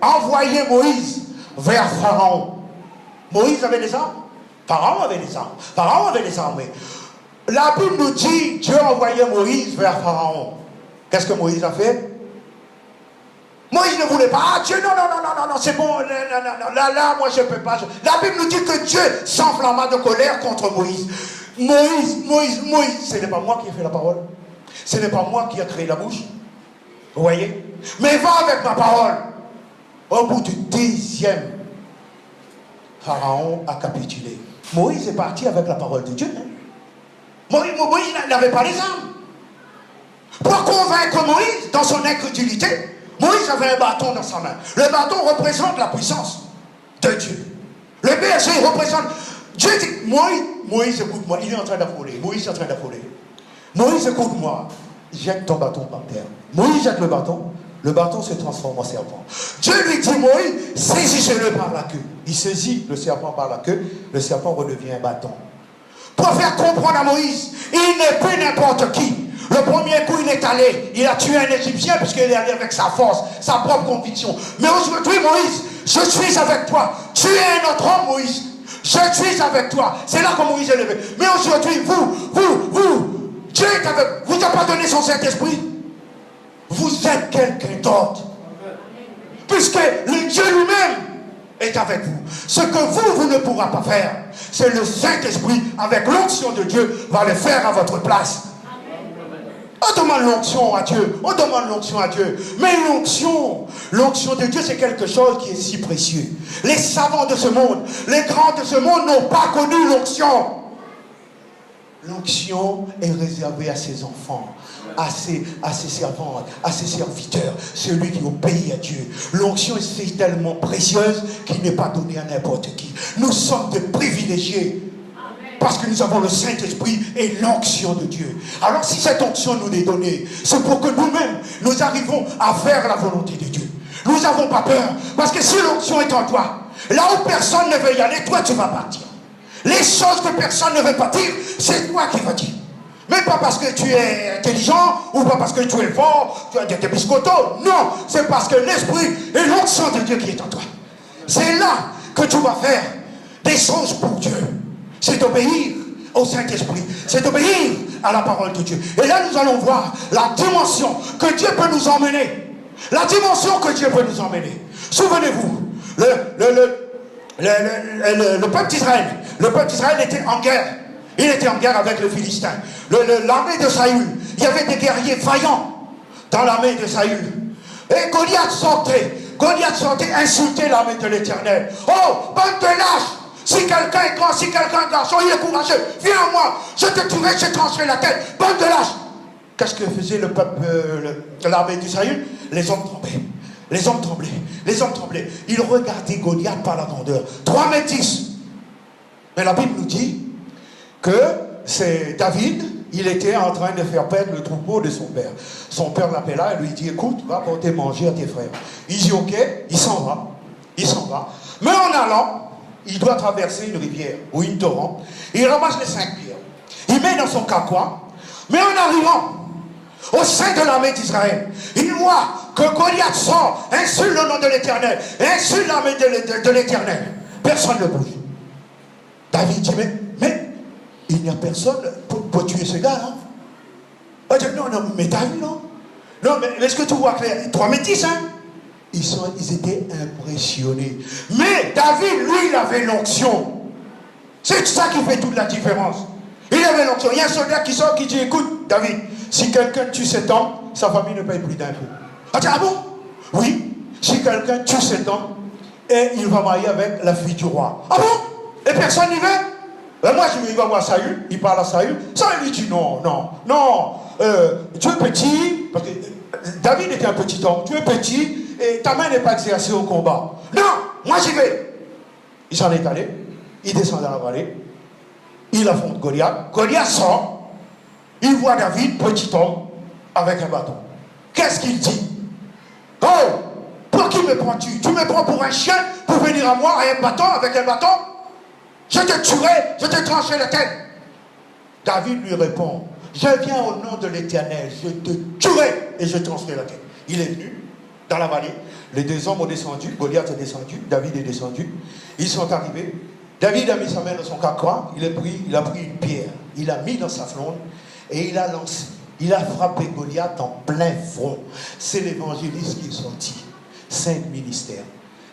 envoyait Moïse vers Pharaon, Moïse avait des armes. Pharaon avait des armes. Pharaon avait des armes. La Bible nous dit, Dieu envoyait Moïse vers Pharaon. Qu'est-ce que Moïse a fait? Moïse ne voulait pas. Ah Dieu, non, c'est bon. Là, moi je ne peux pas. La Bible nous dit que Dieu s'enflamma de colère contre Moïse. Moïse, ce n'est pas moi qui ai fait la parole. Ce n'est pas moi qui ai créé la bouche. Vous voyez? Mais va avec ma parole. Au bout du 10e, Pharaon a capitulé. Moïse est parti avec la parole de Dieu. Hein? Moïse n'avait pas les armes. Pour convaincre Moïse dans son incrédulité, Moïse avait un bâton dans sa main. Le bâton représente la puissance de Dieu. Le berger représente... Dieu dit, Moïse, écoute-moi, il est en train d'affoler. Moïse est en train d'affoler. Moïse, écoute-moi, jette ton bâton par terre. Moïse jette le bâton se transforme en serpent. Dieu lui dit, Moïse, saisissez-le par la queue. Il saisit le serpent par la queue, le serpent redevient un bâton. Pour faire comprendre à Moïse, il n'est plus n'importe qui. Le premier coup, il est allé, il a tué un Égyptien puisqu'il est allé avec sa force, sa propre conviction. Mais aujourd'hui, Moïse, je suis avec toi. Tu es un autre homme, Moïse. Je suis avec toi. C'est là que Moïse est levé. Mais aujourd'hui, vous, Dieu est avec vous. Vous n'a pas donné son Saint-Esprit. Vous êtes quelqu'un d'autre. Puisque le Dieu lui-même est avec vous. Ce que vous ne pourrez pas faire, c'est le Saint-Esprit, avec l'onction de Dieu, va le faire à votre place. On demande l'onction à Dieu. On demande l'onction à Dieu. Mais l'onction de Dieu, c'est quelque chose qui est si précieux. Les savants de ce monde, les grands de ce monde n'ont pas connu l'onction. L'onction est réservée à ses enfants, à ses servantes, à ses serviteurs, celui qui obéit à Dieu. L'onction est tellement précieuse qu'il n'est pas donnée à n'importe qui. Nous sommes des privilégiés. Parce que nous avons le Saint-Esprit et l'onction de Dieu. Alors si cette onction nous est donnée, c'est pour que nous-mêmes, nous arrivons à faire la volonté de Dieu. Nous n'avons pas peur. Parce que si l'onction est en toi, là où personne ne veut y aller, toi tu vas partir. Les choses que personne ne veut pas dire, c'est toi qui vas dire. Mais pas parce que tu es intelligent, ou pas parce que tu es fort, tu as des biscottos. Non, c'est parce que l'Esprit et l'onction de Dieu qui est en toi. C'est là que tu vas faire des choses pour Dieu. C'est obéir au Saint-Esprit. C'est obéir à la parole de Dieu. Et là, nous allons voir la dimension que Dieu peut nous emmener. La dimension que Dieu peut nous emmener. Souvenez-vous, le peuple d'Israël, était en guerre. Il était en guerre avec le Philistin. L'armée de Saül, il y avait des guerriers vaillants dans l'armée de Saül. Et Goliath sortait insulter l'armée de l'Éternel. Oh, bande de lâches! Si quelqu'un est grand, si quelqu'un est garçon, il est courageux. Viens à moi, je te tuerai, je te trancherai la tête. Bande de lâches. Qu'est-ce que faisait le peuple, l'armée d'Israël? Les hommes tremblaient. Les hommes tremblaient. Ils regardaient Goliath par la grandeur. 3,10 m. Mais la Bible nous dit que c'est David, il était en train de faire perdre le troupeau de son père. Son père l'appela et lui dit, écoute, va porter manger à tes frères. Il dit, ok, il s'en va. Mais en allant, il doit traverser une rivière ou une torrent. Il ramasse les 5 pierres. Il met dans son carquois. Mais en arrivant au sein de l'armée d'Israël, il voit que Goliath sort, insulte le nom de l'Éternel, insulte l'armée de l'Éternel. Personne ne bouge. David dit, mais il n'y a personne pour tuer ce gars, non? Non, mais David, non. Non, mais est-ce que tu vois clair? 3,10 m, hein? Ils étaient impressionnés. Mais David, lui, il avait l'onction. C'est ça qui fait toute la différence. Il avait l'onction. Il y a un soldat qui sort qui dit, écoute, David, si quelqu'un tue cet homme, sa famille ne paye plus d'impôts. Ah bon? Oui. Si quelqu'un tue cet homme, et il va marier avec la fille du roi. Ah bon? Et personne n'y va? Moi, il va voir Saül, il parle à Saül. Saül lui dit, non, tu es petit, parce que David était un petit homme, tu es petit, et ta main n'est pas exercée au combat. Non, moi j'y vais. Il s'en est allé, il descend dans la vallée, il affronte Goliath. Goliath sort, il voit David, petit homme, avec un bâton. Qu'est-ce qu'il dit? Oh, pour qui me prends-tu? Tu me prends pour un chien pour venir à moi avec un bâton? Je te tuerai, je te trancherai la tête. David lui répond, je viens au nom de l'Éternel, je te tuerai et je trancherai la tête. Il est venu dans la vallée, les 2 hommes ont descendu, Goliath est descendu, David est descendu, ils sont arrivés, David a mis sa main dans son carquois, il a pris une pierre, il l'a mis dans sa fronde et il a lancé, il a frappé Goliath en plein front. C'est l'évangéliste qui est sorti, 5 ministères.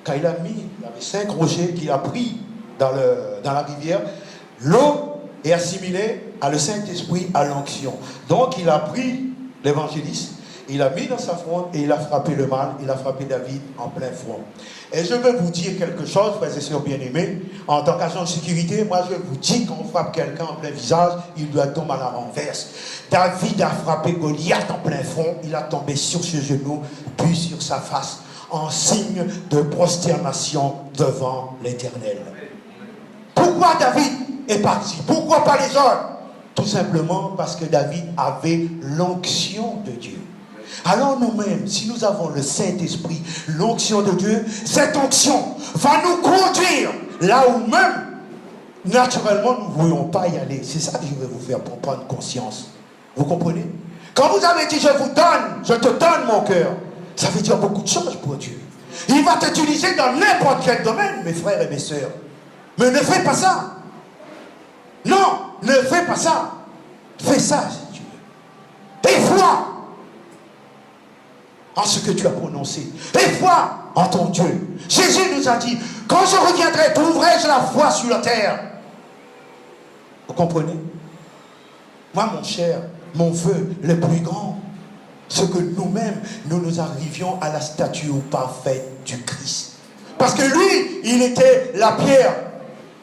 Quand il avait 5 rochers qu'il a pris dans la rivière, l'eau est assimilée à le Saint-Esprit, à l'onction. Donc il a pris l'évangéliste, Il a mis dans sa fronde et il a frappé le mal, il a frappé David en plein front. Et je veux vous dire quelque chose, frères et sœurs bien-aimés, en tant qu'agent de sécurité, moi je vous dis qu'on frappe quelqu'un en plein visage, il doit tomber à la renverse. David a frappé Goliath en plein front, il a tombé sur ses genoux, puis sur sa face, en signe de prosternation devant l'Éternel. Pourquoi David est parti? Pourquoi pas les autres? Tout simplement parce que David avait l'onction de Dieu. Alors nous-mêmes, si nous avons le Saint-Esprit, l'onction de Dieu, cette onction va nous conduire là où même, naturellement, nous ne voulons pas y aller. C'est ça que je vais vous faire pour prendre conscience. Vous comprenez? Quand vous avez dit, je te donne mon cœur, ça veut dire beaucoup de choses pour Dieu. Il va t'utiliser dans n'importe quel domaine, mes frères et mes sœurs. Mais ne fais pas ça. Non, ne fais pas ça. Fais ça, si tu veux. Et foi en ce que tu as prononcé. Et foi en ton Dieu. Jésus nous a dit, quand je reviendrai, trouverai-je la foi sur la terre? Vous comprenez? Moi, mon cher, mon vœu le plus grand, c'est que nous-mêmes, nous arrivions à la stature parfaite du Christ. Parce que lui, il était la pierre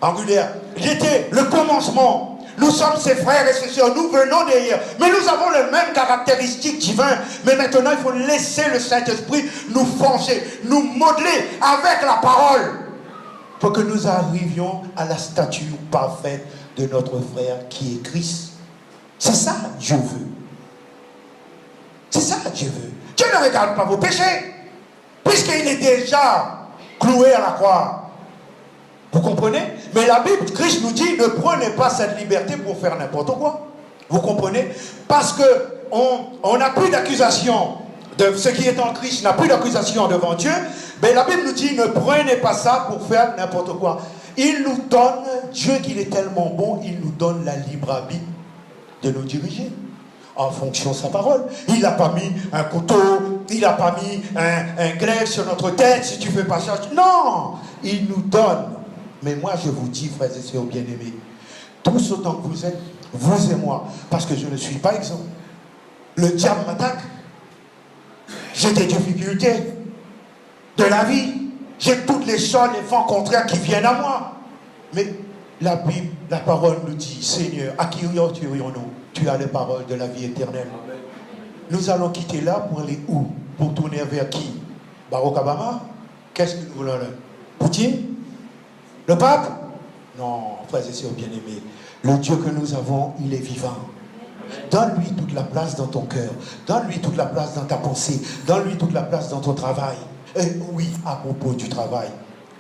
angulaire. Il était le commencement. Nous sommes ses frères et ses sœurs, nous venons derrière. Mais nous avons les mêmes caractéristiques divines. Mais maintenant, il faut laisser le Saint-Esprit nous forger, nous modeler avec la parole. Pour que nous arrivions à la stature parfaite de notre frère qui est Christ. C'est ça que Dieu veut. C'est ça que Dieu veut. Dieu ne regarde pas vos péchés. Puisqu'il est déjà cloué à la croix. Vous comprenez? Mais la Bible, Christ nous dit, ne prenez pas cette liberté pour faire n'importe quoi. Vous comprenez? Parce que on n'a plus d'accusation. De ce qui est en Christ n'a plus d'accusation devant Dieu. Mais la Bible nous dit, ne prenez pas ça pour faire n'importe quoi. Il nous donne, Dieu qu'il est tellement bon, il nous donne la libre arbitre de nous diriger en fonction de sa parole. Il n'a pas mis un couteau, il n'a pas mis un glaive sur notre tête, si tu ne fais pas ça. Non, il nous donne. Mais moi, je vous dis, frères et sœurs bien-aimés, tous autant que vous êtes, vous et moi, parce que je ne suis pas exempt. Le diable m'attaque. J'ai des difficultés de la vie. J'ai toutes les choses, les vents contraires qui viennent à moi. Mais la Bible, la parole nous dit, Seigneur, à qui orienturions-nous? Tu as les paroles de la vie éternelle. Amen. Nous allons quitter là pour aller où? Pour tourner vers qui? Barack Obama? Qu'est-ce que nous voulons là? Poutine? Le pape? Non, frères et sœurs bien-aimés, le Dieu que nous avons, il est vivant. Donne-lui toute la place dans ton cœur. Donne-lui toute la place dans ta pensée. Donne-lui toute la place dans ton travail. Et oui, à propos du travail,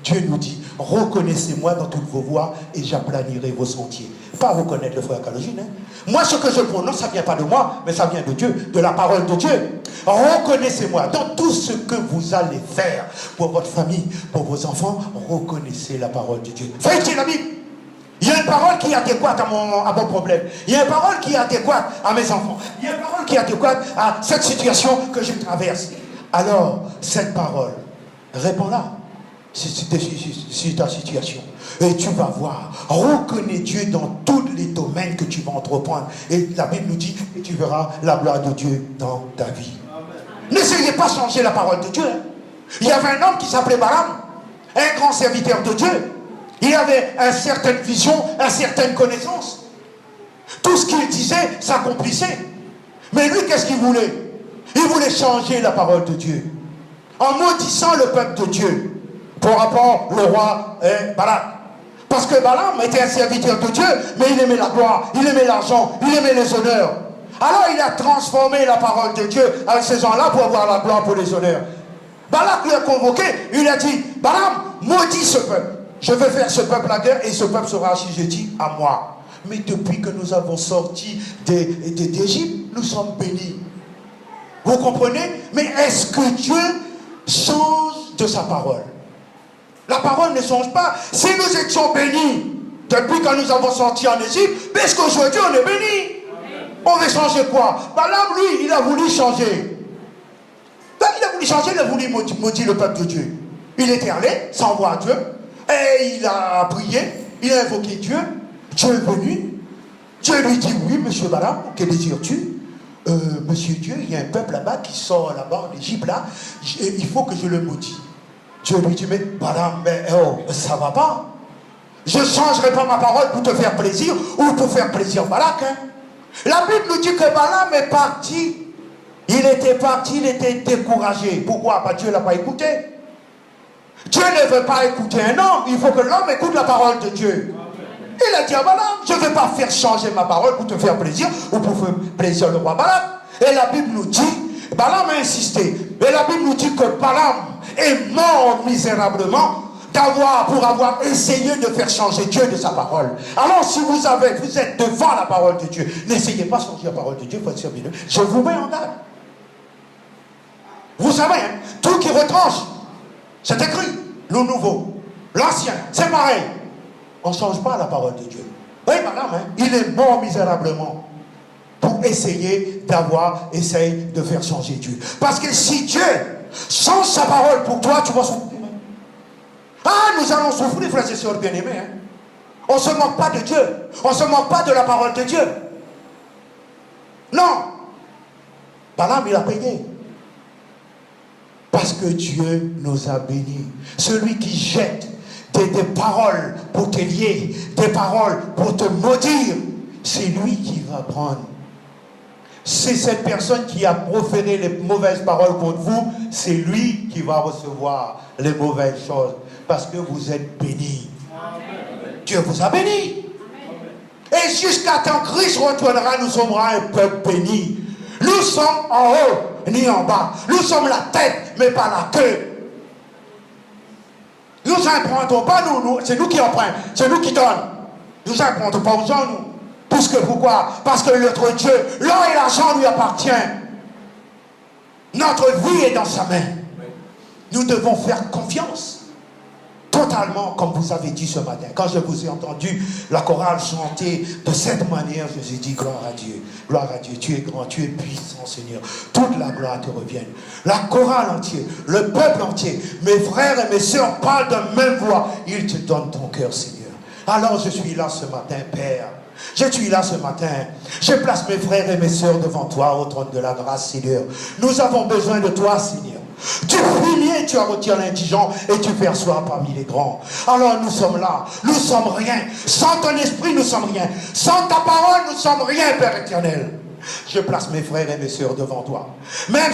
Dieu nous dit, reconnaissez-moi dans toutes vos voies et j'aplanirai vos sentiers. Pas reconnaître le frère Calogine. Moi, ce que je prononce, ça ne vient pas de moi, mais ça vient de Dieu, de la parole de Dieu. Reconnaissez-moi dans tout ce que vous allez faire pour votre famille, pour vos enfants. Reconnaissez la parole de Dieu. Faites la Bible. Il y a une parole qui est adéquate à mon problème. Il y a une parole qui est adéquate à mes enfants. Il y a une parole qui est adéquate à cette situation que je traverse. Alors, cette parole, réponds-la. C'est ta situation. Et tu vas voir. Reconnais Dieu dans tous les domaines que tu vas entreprendre. Et la Bible nous dit, et tu verras la gloire de Dieu dans ta vie. N'essayez pas de changer la parole de Dieu. Il y avait un homme qui s'appelait Balaam, un grand serviteur de Dieu. Il avait une certaine vision, une certaine connaissance. Tout ce qu'il disait s'accomplissait. Mais lui, qu'est-ce qu'il voulait? Il voulait changer la parole de Dieu. En maudissant le peuple de Dieu. Pour rapport au roi Balak. Parce que Balaam était un serviteur de Dieu, mais il aimait la gloire, il aimait l'argent, il aimait les honneurs. Alors il a transformé la parole de Dieu avec ces gens-là pour avoir la gloire, pour les honneurs. Balak lui a convoqué, il a dit, Balaam, maudis ce peuple. Je vais faire ce peuple la guerre et ce peuple sera assujetti à moi. Mais depuis que nous avons sorti d'Égypte, nous sommes bénis. Vous comprenez? Mais est-ce que Dieu change de sa parole? La parole ne change pas. Si nous étions bénis depuis que nous avons sorti en Égypte, puisqu'aujourd'hui on est bénis. On veut changer quoi? Balaam, lui, il a voulu changer. Il a voulu changer, il a voulu maudire le peuple de Dieu. Il était allé sans voir Dieu. Et il a prié, il a invoqué Dieu. Dieu est venu. Dieu lui dit, oui, monsieur Balaam, que désires-tu? Monsieur Dieu, il y a un peuple là-bas qui sort là-bas en Égypte, là, il faut que je le maudis. Dieu lui dit, mais Balaam, mais ça va pas. Je ne changerai pas ma parole pour te faire plaisir ou pour faire plaisir Balak. Hein. La Bible nous dit que Balaam est parti. Il était parti, il était découragé. Pourquoi? Parce que Dieu ne l'a pas écouté. Dieu ne veut pas écouter un homme. Il faut que l'homme écoute la parole de Dieu. Il a dit à Balaam, je ne vais pas faire changer ma parole pour te faire plaisir ou pour faire plaisir le roi Balaam. Et la Bible nous dit, Balaam a insisté, mais la Bible nous dit que Balaam est mort misérablement pour avoir essayé de faire changer Dieu de sa parole. Alors si vous êtes devant la parole de Dieu, n'essayez pas de changer la parole de Dieu, faut être sérieux. Je vous mets en garde. Vous savez, hein, tout qui retranche, c'est écrit, le nouveau, l'ancien, c'est pareil. On ne change pas la parole de Dieu. Oui, madame, hein, il est mort misérablement pour essayer de faire changer Dieu. Parce que si Dieu change sa parole pour toi, tu vas souffrir. Ah, nous allons souffrir, frères et sœurs bien-aimés. Hein. On ne se moque pas de Dieu. On ne se moque pas de la parole de Dieu. Non. Balaam, il a payé. Parce que Dieu nous a bénis. Celui qui jette des paroles pour te lier, des paroles pour te maudire, c'est lui qui va prendre. C'est cette personne qui a proféré les mauvaises paroles contre vous, c'est lui qui va recevoir les mauvaises choses. Parce que vous êtes bénis. Amen. Dieu vous a bénis. Et jusqu'à temps que Christ retournera, nous sommes un peuple béni. Nous sommes en haut, ni en bas. Nous sommes la tête, mais pas la queue. Nous n'empruntons pas, c'est nous qui empruntons, c'est nous qui donnons. Nous n'empruntons pas aux gens, nous. Pourquoi? Parce que notre Dieu, l'or et l'argent lui appartient. Notre vie est dans sa main. Nous devons faire confiance. Totalement, comme vous avez dit ce matin. Quand je vous ai entendu la chorale chanter de cette manière, je vous ai dit gloire à Dieu. Gloire à Dieu. Tu es grand, tu es puissant, Seigneur. Toute la gloire te revienne. La chorale entière, le peuple entier, mes frères et mes sœurs parlent de même voix. Ils te donnent ton cœur, Seigneur. Alors je suis là ce matin, Père. Je suis là ce matin. Je place mes frères et mes sœurs devant toi au trône de la grâce, Seigneur. Nous avons besoin de toi, Seigneur. Tu fumier, tu retires l'indigent et tu perçois parmi les grands. Alors nous sommes là, nous sommes rien. Sans ton esprit, nous sommes rien. Sans ta parole, nous sommes rien, Père éternel. Je place mes frères et mes sœurs devant toi. Même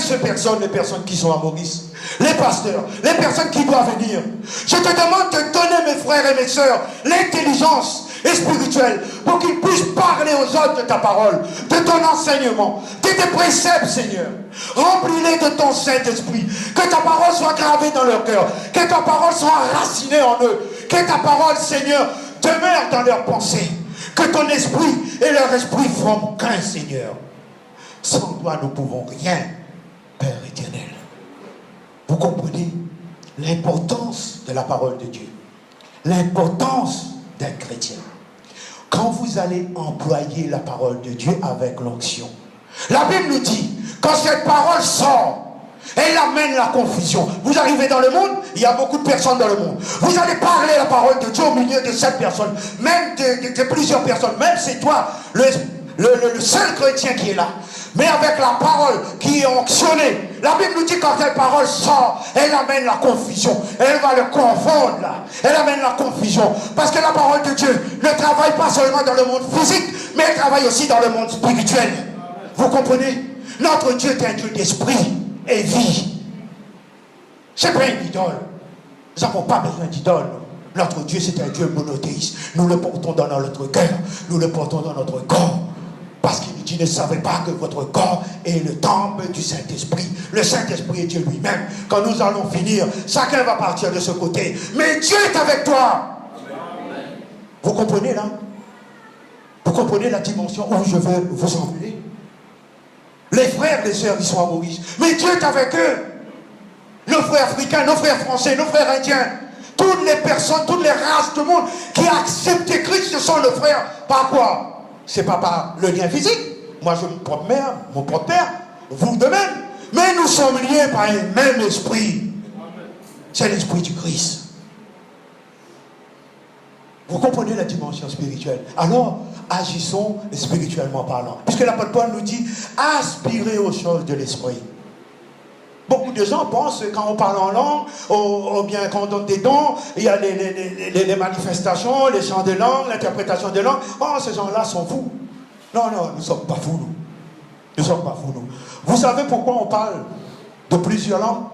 les personnes qui sont à Maurice, les pasteurs, les personnes qui doivent venir. Je te demande de donner mes frères et mes sœurs l'intelligence et spirituelle pour qu'ils puissent parler aux autres de ta parole, de ton enseignement, de tes préceptes, Seigneur. Remplis-les de ton Saint-Esprit. Que ta parole soit gravée dans leur cœur. Que ta parole soit enracinée en eux. Que ta parole, Seigneur, demeure dans leurs pensées. Que ton esprit et leur esprit forment qu'un, Seigneur. Sans toi, nous ne pouvons rien, Père éternel. Vous comprenez l'importance de la parole de Dieu. L'importance d'un chrétien. Quand vous allez employer la parole de Dieu avec l'onction, la Bible nous dit, quand cette parole sort, elle amène la confusion. Vous arrivez dans le monde, il y a beaucoup de personnes dans le monde. Vous allez parler la parole de Dieu au milieu de cette personne, même de plusieurs personnes. Même c'est toi, le seul chrétien qui est là. Mais avec la parole qui est onctionnée, la Bible nous dit quand cette parole sort, elle amène la confusion. Elle va le confondre là. Elle amène la confusion. Parce que la parole de Dieu ne travaille pas seulement dans le monde physique, mais elle travaille aussi dans le monde spirituel. Vous comprenez? Notre Dieu est un Dieu d'esprit et vie. Ce n'est pas une idole. Nous n'avons pas besoin d'idole. Notre Dieu, c'est un Dieu monothéiste. Nous le portons dans notre cœur. Nous le portons dans notre corps. Parce qu'il nous dit, ne savez pas que votre corps est le temple du Saint-Esprit. Le Saint-Esprit est Dieu lui-même. Quand nous allons finir, chacun va partir de ce côté. Mais Dieu est avec toi. Amen. Vous comprenez là? Vous comprenez la dimension où je veux vous emmener? Les frères, les sœurs, ils sont à Maurice. Mais Dieu est avec eux. Nos frères africains, nos frères français, nos frères indiens. Toutes les personnes, toutes les races du monde qui acceptent Christ, ce sont nos frères. Par quoi? C'est pas par le lien physique. Moi, j'ai mon propre mère, mon propre père. Vous de même. Mais nous sommes liés par un même esprit. C'est l'esprit du Christ. Vous comprenez la dimension spirituelle. Alors, agissons spirituellement parlant. Puisque l'apôtre Paul nous dit, aspirez aux choses de l'esprit. Beaucoup de gens pensent que quand on parle en langue, ou bien quand on donne des dons, il y a les manifestations, les chants de langue, l'interprétation de langue. Oh, ces gens-là sont fous. Non, nous ne sommes pas fous, nous. Nous ne sommes pas fous, nous. Vous savez pourquoi on parle de plusieurs langues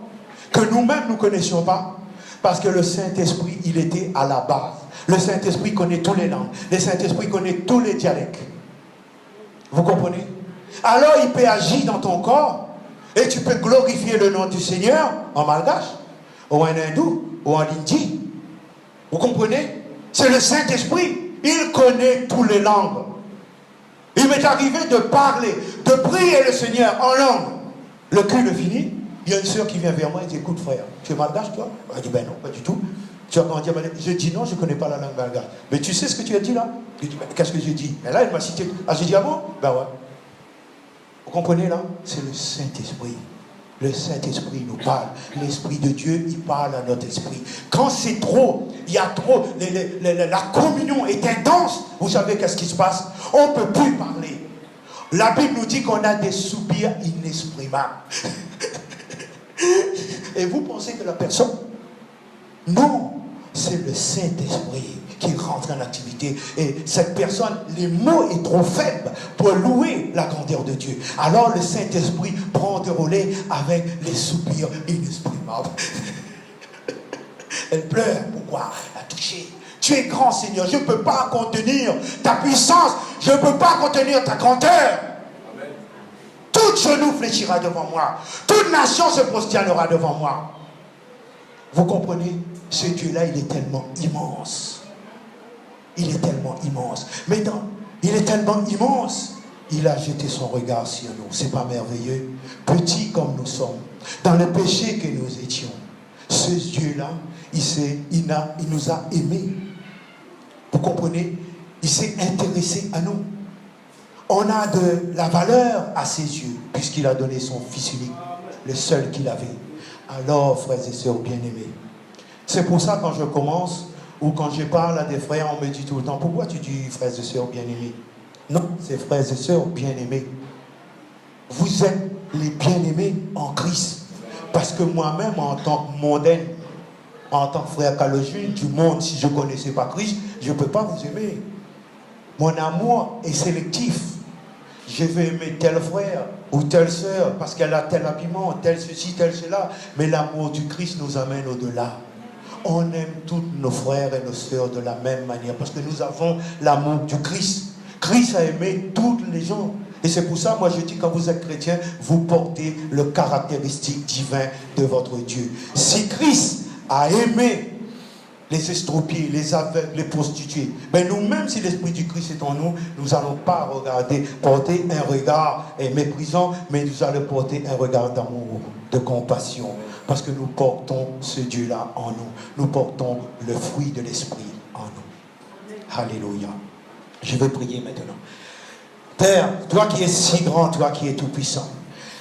que nous-mêmes ne connaissions pas? Parce que le Saint-Esprit, il était à la base. Le Saint-Esprit connaît toutes les langues. Le Saint-Esprit connaît tous les dialectes. Vous comprenez? Alors, il peut agir dans ton corps. Et tu peux glorifier le nom du Seigneur en malgache, ou en hindou, ou en hindi. Vous comprenez? C'est le Saint-Esprit. Il connaît toutes les langues. Il m'est arrivé de parler, de prier le Seigneur en langue. Le culte fini. Il y a une soeur qui vient vers moi et dit, écoute frère, tu es malgache toi? Elle dit, ben non, pas du tout. Tu as dit, je dis non, je ne connais pas la langue malgache. Mais tu sais ce que tu as dit là? Je dis, ben, qu'est-ce que j'ai dit? Et là, elle m'a cité. Ah, j'ai dit, ah bon? Ben ouais. Vous comprenez là? C'est le Saint-Esprit. Le Saint-Esprit nous parle. L'Esprit de Dieu, il parle à notre esprit. Quand c'est trop, il y a trop, la communion est intense. Vous savez qu'est-ce qui se passe? On ne peut plus parler. La Bible nous dit qu'on a des soupirs inexprimables. Et vous pensez que la personne? Non, c'est le Saint-Esprit qui rentre en activité. Et cette personne, les mots est trop faible pour louer la grandeur de Dieu. Alors le Saint-Esprit prend le relais avec les soupirs inexprimables. Elle pleure. Pourquoi? Elle a touché. Tu es grand, Seigneur. Je ne peux pas contenir ta puissance. Je ne peux pas contenir ta grandeur. Tout genou fléchira devant moi. Toute nation se prosternera devant moi. Vous comprenez? Ce Dieu-là, il est tellement immense. Il est tellement immense. Mais il est tellement immense. Il a jeté son regard sur nous. C'est pas merveilleux? Petits comme nous sommes, dans le péché que nous étions, ce Dieu-là, il nous a aimés. Vous comprenez? Il s'est intéressé à nous. On a de la valeur à ses yeux, puisqu'il a donné son Fils unique, le seul qu'il avait. Alors, frères et sœurs bien-aimés, c'est pour ça quand je commence, ou quand je parle à des frères, on me dit tout le temps, pourquoi tu dis frères et sœurs bien-aimés? Non, c'est frères et sœurs bien-aimés. Vous êtes les bien-aimés en Christ. Parce que moi-même, en tant que mondaine, en tant que frère Calogine du monde, si je ne connaissais pas Christ, je ne peux pas vous aimer. Mon amour est sélectif. Je vais aimer tel frère ou telle sœur parce qu'elle a tel habillement, tel ceci, tel cela. Mais l'amour du Christ nous amène au-delà. On aime tous nos frères et nos sœurs de la même manière parce que nous avons l'amour du Christ. Christ a aimé toutes les gens. Et c'est pour ça, moi je dis, quand vous êtes chrétien, vous portez le caractéristique divin de votre Dieu. Si Christ a aimé les estropiés, les aveugles, les prostituées, mais nous-mêmes, si l'Esprit du Christ est en nous, nous n'allons pas porter un regard méprisant, mais nous allons porter un regard d'amour, de compassion, parce que nous portons ce Dieu-là en nous. Nous portons le fruit de l'Esprit en nous. Alléluia. Je vais prier maintenant. Père, toi qui es si grand, toi qui es tout puissant,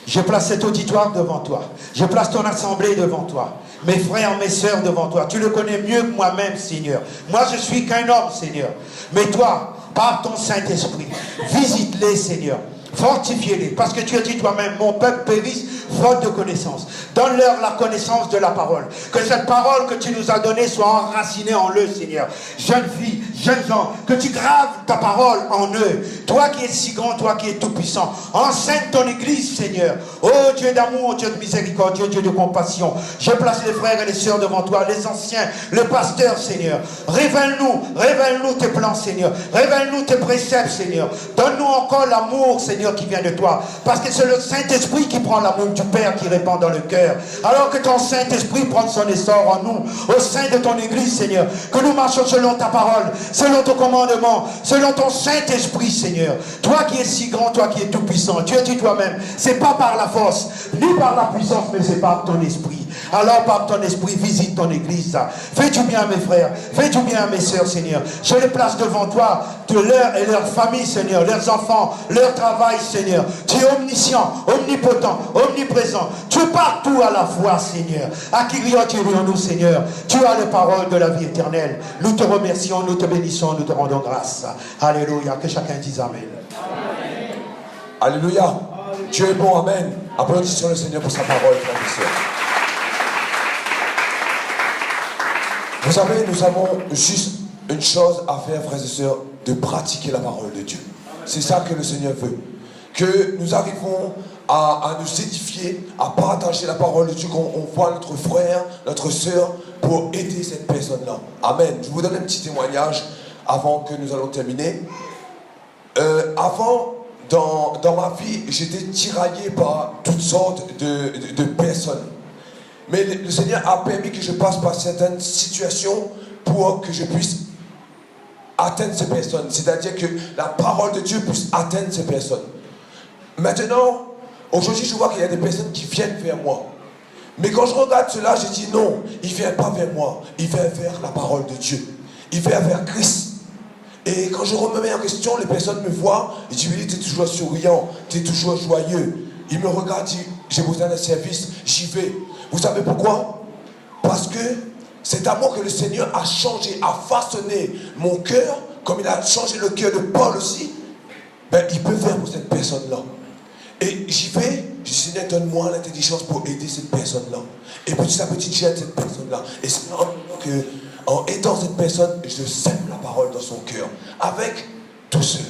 je place cet auditoire devant toi. Je place ton assemblée devant toi. Mes frères, mes sœurs devant toi. Tu le connais mieux que moi-même, Seigneur. Moi, je suis qu'un homme, Seigneur. Mais toi, par ton Saint-Esprit, visite-les, Seigneur. Fortifie-les. Parce que tu as dit toi-même, mon peuple périsse faute de connaissance. Donne-leur la connaissance de la parole. Que cette parole que tu nous as donnée soit enracinée en eux, Seigneur. Jeunes filles, jeunes gens, que tu graves ta parole en eux. Toi qui es si grand, toi qui es tout puissant. Enseigne ton église, Seigneur. Oh Dieu d'amour, Dieu de miséricorde, Dieu de compassion. Je place les frères et les sœurs devant toi, les anciens, le pasteur, Seigneur. Révèle-nous tes plans, Seigneur. Révèle-nous tes préceptes, Seigneur. Donne-nous encore l'amour, Seigneur, qui vient de toi. Parce que c'est le Saint-Esprit qui prend l'amour du Père qui répand dans le cœur. Alors que ton Saint-Esprit prend son essor en nous, au sein de ton église, Seigneur. Que nous marchions selon ta parole, selon ton commandement, selon ton Saint-Esprit, Seigneur. Toi qui es si grand, toi qui es tout puissant. Tu as dit toi-même, c'est pas par la force, ni par la puissance, mais c'est par ton esprit. Alors par ton esprit, visite ton église. Fais du bien à mes frères, fais du bien à mes sœurs, Seigneur. Je les place devant toi, de leur et leur famille, Seigneur, leurs enfants, leur travail, Seigneur. Tu es omniscient, omnipotent, omniprésent. Tu es partout à la fois, Seigneur. À qui nous, Seigneur. Tu as les paroles de la vie éternelle. Nous te remercions, nous te bénissons, nous te rendons grâce. Alléluia. Que chacun dise Amen. Alléluia. Dieu est bon, Amen. Applaudissons le Seigneur pour sa parole, frères et sœurs. Vous savez, nous avons juste une chose à faire, frères et sœurs, de pratiquer la parole de Dieu. C'est ça que le Seigneur veut. Que nous arrivons à nous édifier, à partager la parole de Dieu, qu'on voit notre frère, notre sœur, pour aider cette personne-là. Amen. Je vous donne un petit témoignage avant que nous allons terminer. Avant, dans ma vie, j'étais tiraillé par toutes sortes de personnes. Mais le Seigneur a permis que je passe par certaines situations pour que je puisse atteindre ces personnes. C'est-à-dire que la parole de Dieu puisse atteindre ces personnes. Maintenant, aujourd'hui, je vois qu'il y a des personnes qui viennent vers moi. Mais quand je regarde cela, je dis non, il ne vient pas vers moi. Il vient vers la parole de Dieu. Il vient vers Christ. Et quand je me mets en question, les personnes me voient, ils disent, oui, tu es toujours souriant, tu es toujours joyeux. Ils me regardent, disent, j'ai besoin d'un service, j'y vais. Vous savez pourquoi? Parce que cet amour que le Seigneur a changé, a façonné mon cœur, comme il a changé le cœur de Paul aussi, ben, il peut faire pour cette personne-là. Et j'y vais, je dis, Seigneur, donne-moi l'intelligence pour aider cette personne-là. Et petit à petit, j'aide cette personne-là. Et c'est en aidant cette personne, je sème la parole dans son cœur, avec douceur.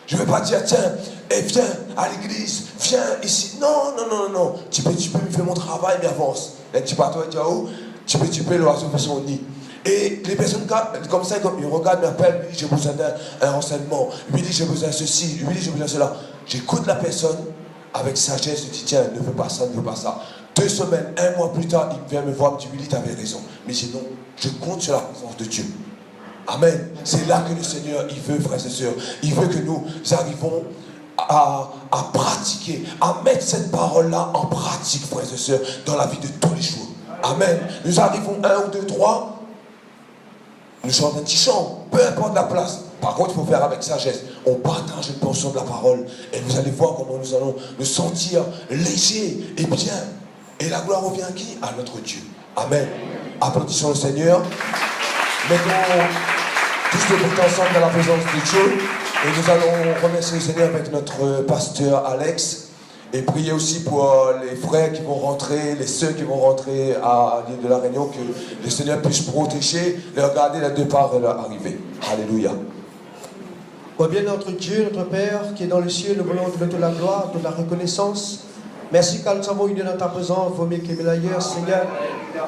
Je ne vais pas dire, tiens, viens à l'église, viens ici. Non, non, non, non. Tu peux me faire mon travail, mais avance. Et tu pas toi, tu peux l'oiseau faire son nid. Et les personnes comme ça, ils regardent, m'appellent, lui, j'ai besoin d'un renseignement. Lui dit, j'ai besoin de ceci. Lui dit, j'ai besoin de cela. J'écoute la personne avec sagesse, je dis, tiens, ne veux pas ça, ne veux pas ça. 2 semaines, 1 mois plus tard, il vient me voir, me dit, Willy, tu avais raison. Mais sinon, je compte sur la présence de Dieu. Amen. C'est là que le Seigneur, il veut, frères et sœurs. Il veut que nous arrivons à pratiquer, à mettre cette parole-là en pratique, frères et sœurs, dans la vie de tous les jours. Amen. Nous arrivons 1 ou 2, 3, nous chantons un petit chant, peu importe la place. Par contre, il faut faire avec sagesse. On partage une portion de la parole et vous allez voir comment nous allons nous sentir légers et bien. Et la gloire revient à qui? À notre Dieu. Amen. Applaudissons le Seigneur. Mettons tous les ensemble dans la présence de Dieu. Et nous allons remercier le Seigneur avec notre pasteur Alex. Et prier aussi pour les frères qui vont rentrer, les sœurs qui vont rentrer à l'île de la Réunion, que le Seigneur puisse protéger, leur garder les départ et leur arrivée. Alléluia. Oh bien notre Dieu, notre Père, qui est dans le ciel, nous voulons te donner la gloire, de la reconnaissance. Merci car nous avons unis dans ta présence, vaut mieux qu'aimer l'ailleurs, Seigneur.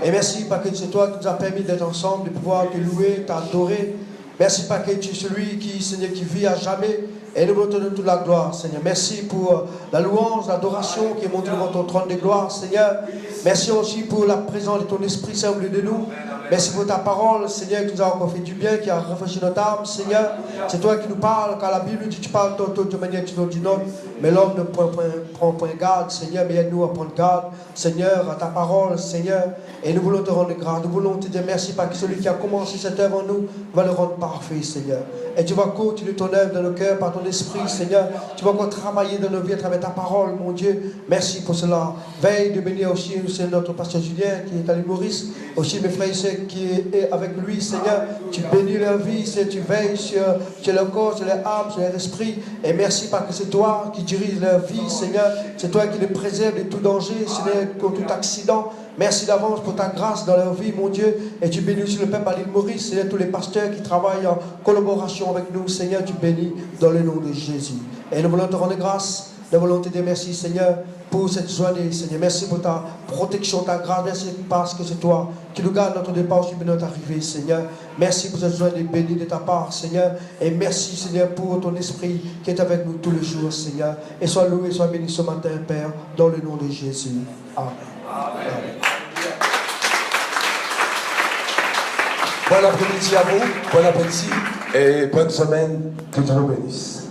Et merci parce que c'est toi qui nous as permis d'être ensemble, de pouvoir te louer, t'adorer. Merci parce que tu es celui qui, Seigneur, qui vit à jamais. Et nous voulons te donner toute la gloire, Seigneur. Merci pour la louange, l'adoration qui est montée devant ton trône de gloire, Seigneur. Merci aussi pour la présence de ton Esprit Saint au milieu de nous. Merci pour ta parole, Seigneur, qui nous a encore fait du bien, qui a rafraîchi notre âme, Seigneur. C'est toi qui nous parles, car la Bible dit tu parles de manière que tu nous dis non. Mais l'homme ne prend point garde, Seigneur, mais aide-nous à prendre garde, Seigneur, à ta parole, Seigneur. Et nous voulons te rendre grâce. Nous voulons te dire merci parce que celui qui a commencé cette œuvre en nous va le rendre parfait, Seigneur. Et tu vas continuer ton œuvre dans nos cœurs par ton esprit, Seigneur. Tu vas encore travailler dans nos vies à travers ta parole, mon Dieu. Merci pour cela. Veille de bénir aussi notre pasteur Julien qui est à l'île Maurice. Aussi mes frères et sœurs qui est avec lui, Seigneur. Tu bénis leur vie, tu veilles sur leur corps, sur leur âme, sur leur esprit. Et merci parce que c'est toi qui dirige leur vie, Seigneur. C'est toi qui les préserve de tout danger, Seigneur, de tout accident. Merci d'avance pour ta grâce dans leur vie, mon Dieu. Et tu bénis aussi le peuple à l'île Maurice, Seigneur, tous les pasteurs qui travaillent en collaboration avec nous, Seigneur, tu bénis dans le nom de Jésus. Et nous voulons te rendre grâce, nous voulons te dire merci, Seigneur, pour cette journée, Seigneur. Merci pour ta protection, ta grâce. Merci parce que c'est toi qui nous garde notre départ aussi notre arrivée, Seigneur. Merci pour cette journée bénie de ta part, Seigneur. Et merci, Seigneur, pour ton esprit qui est avec nous tous les jours, Seigneur. Et sois loué, sois béni ce matin, Père, dans le nom de Jésus. Amen. Amen. Bon après-midi à vous, bon appétit et bonne semaine, que Dieu vous bénisse.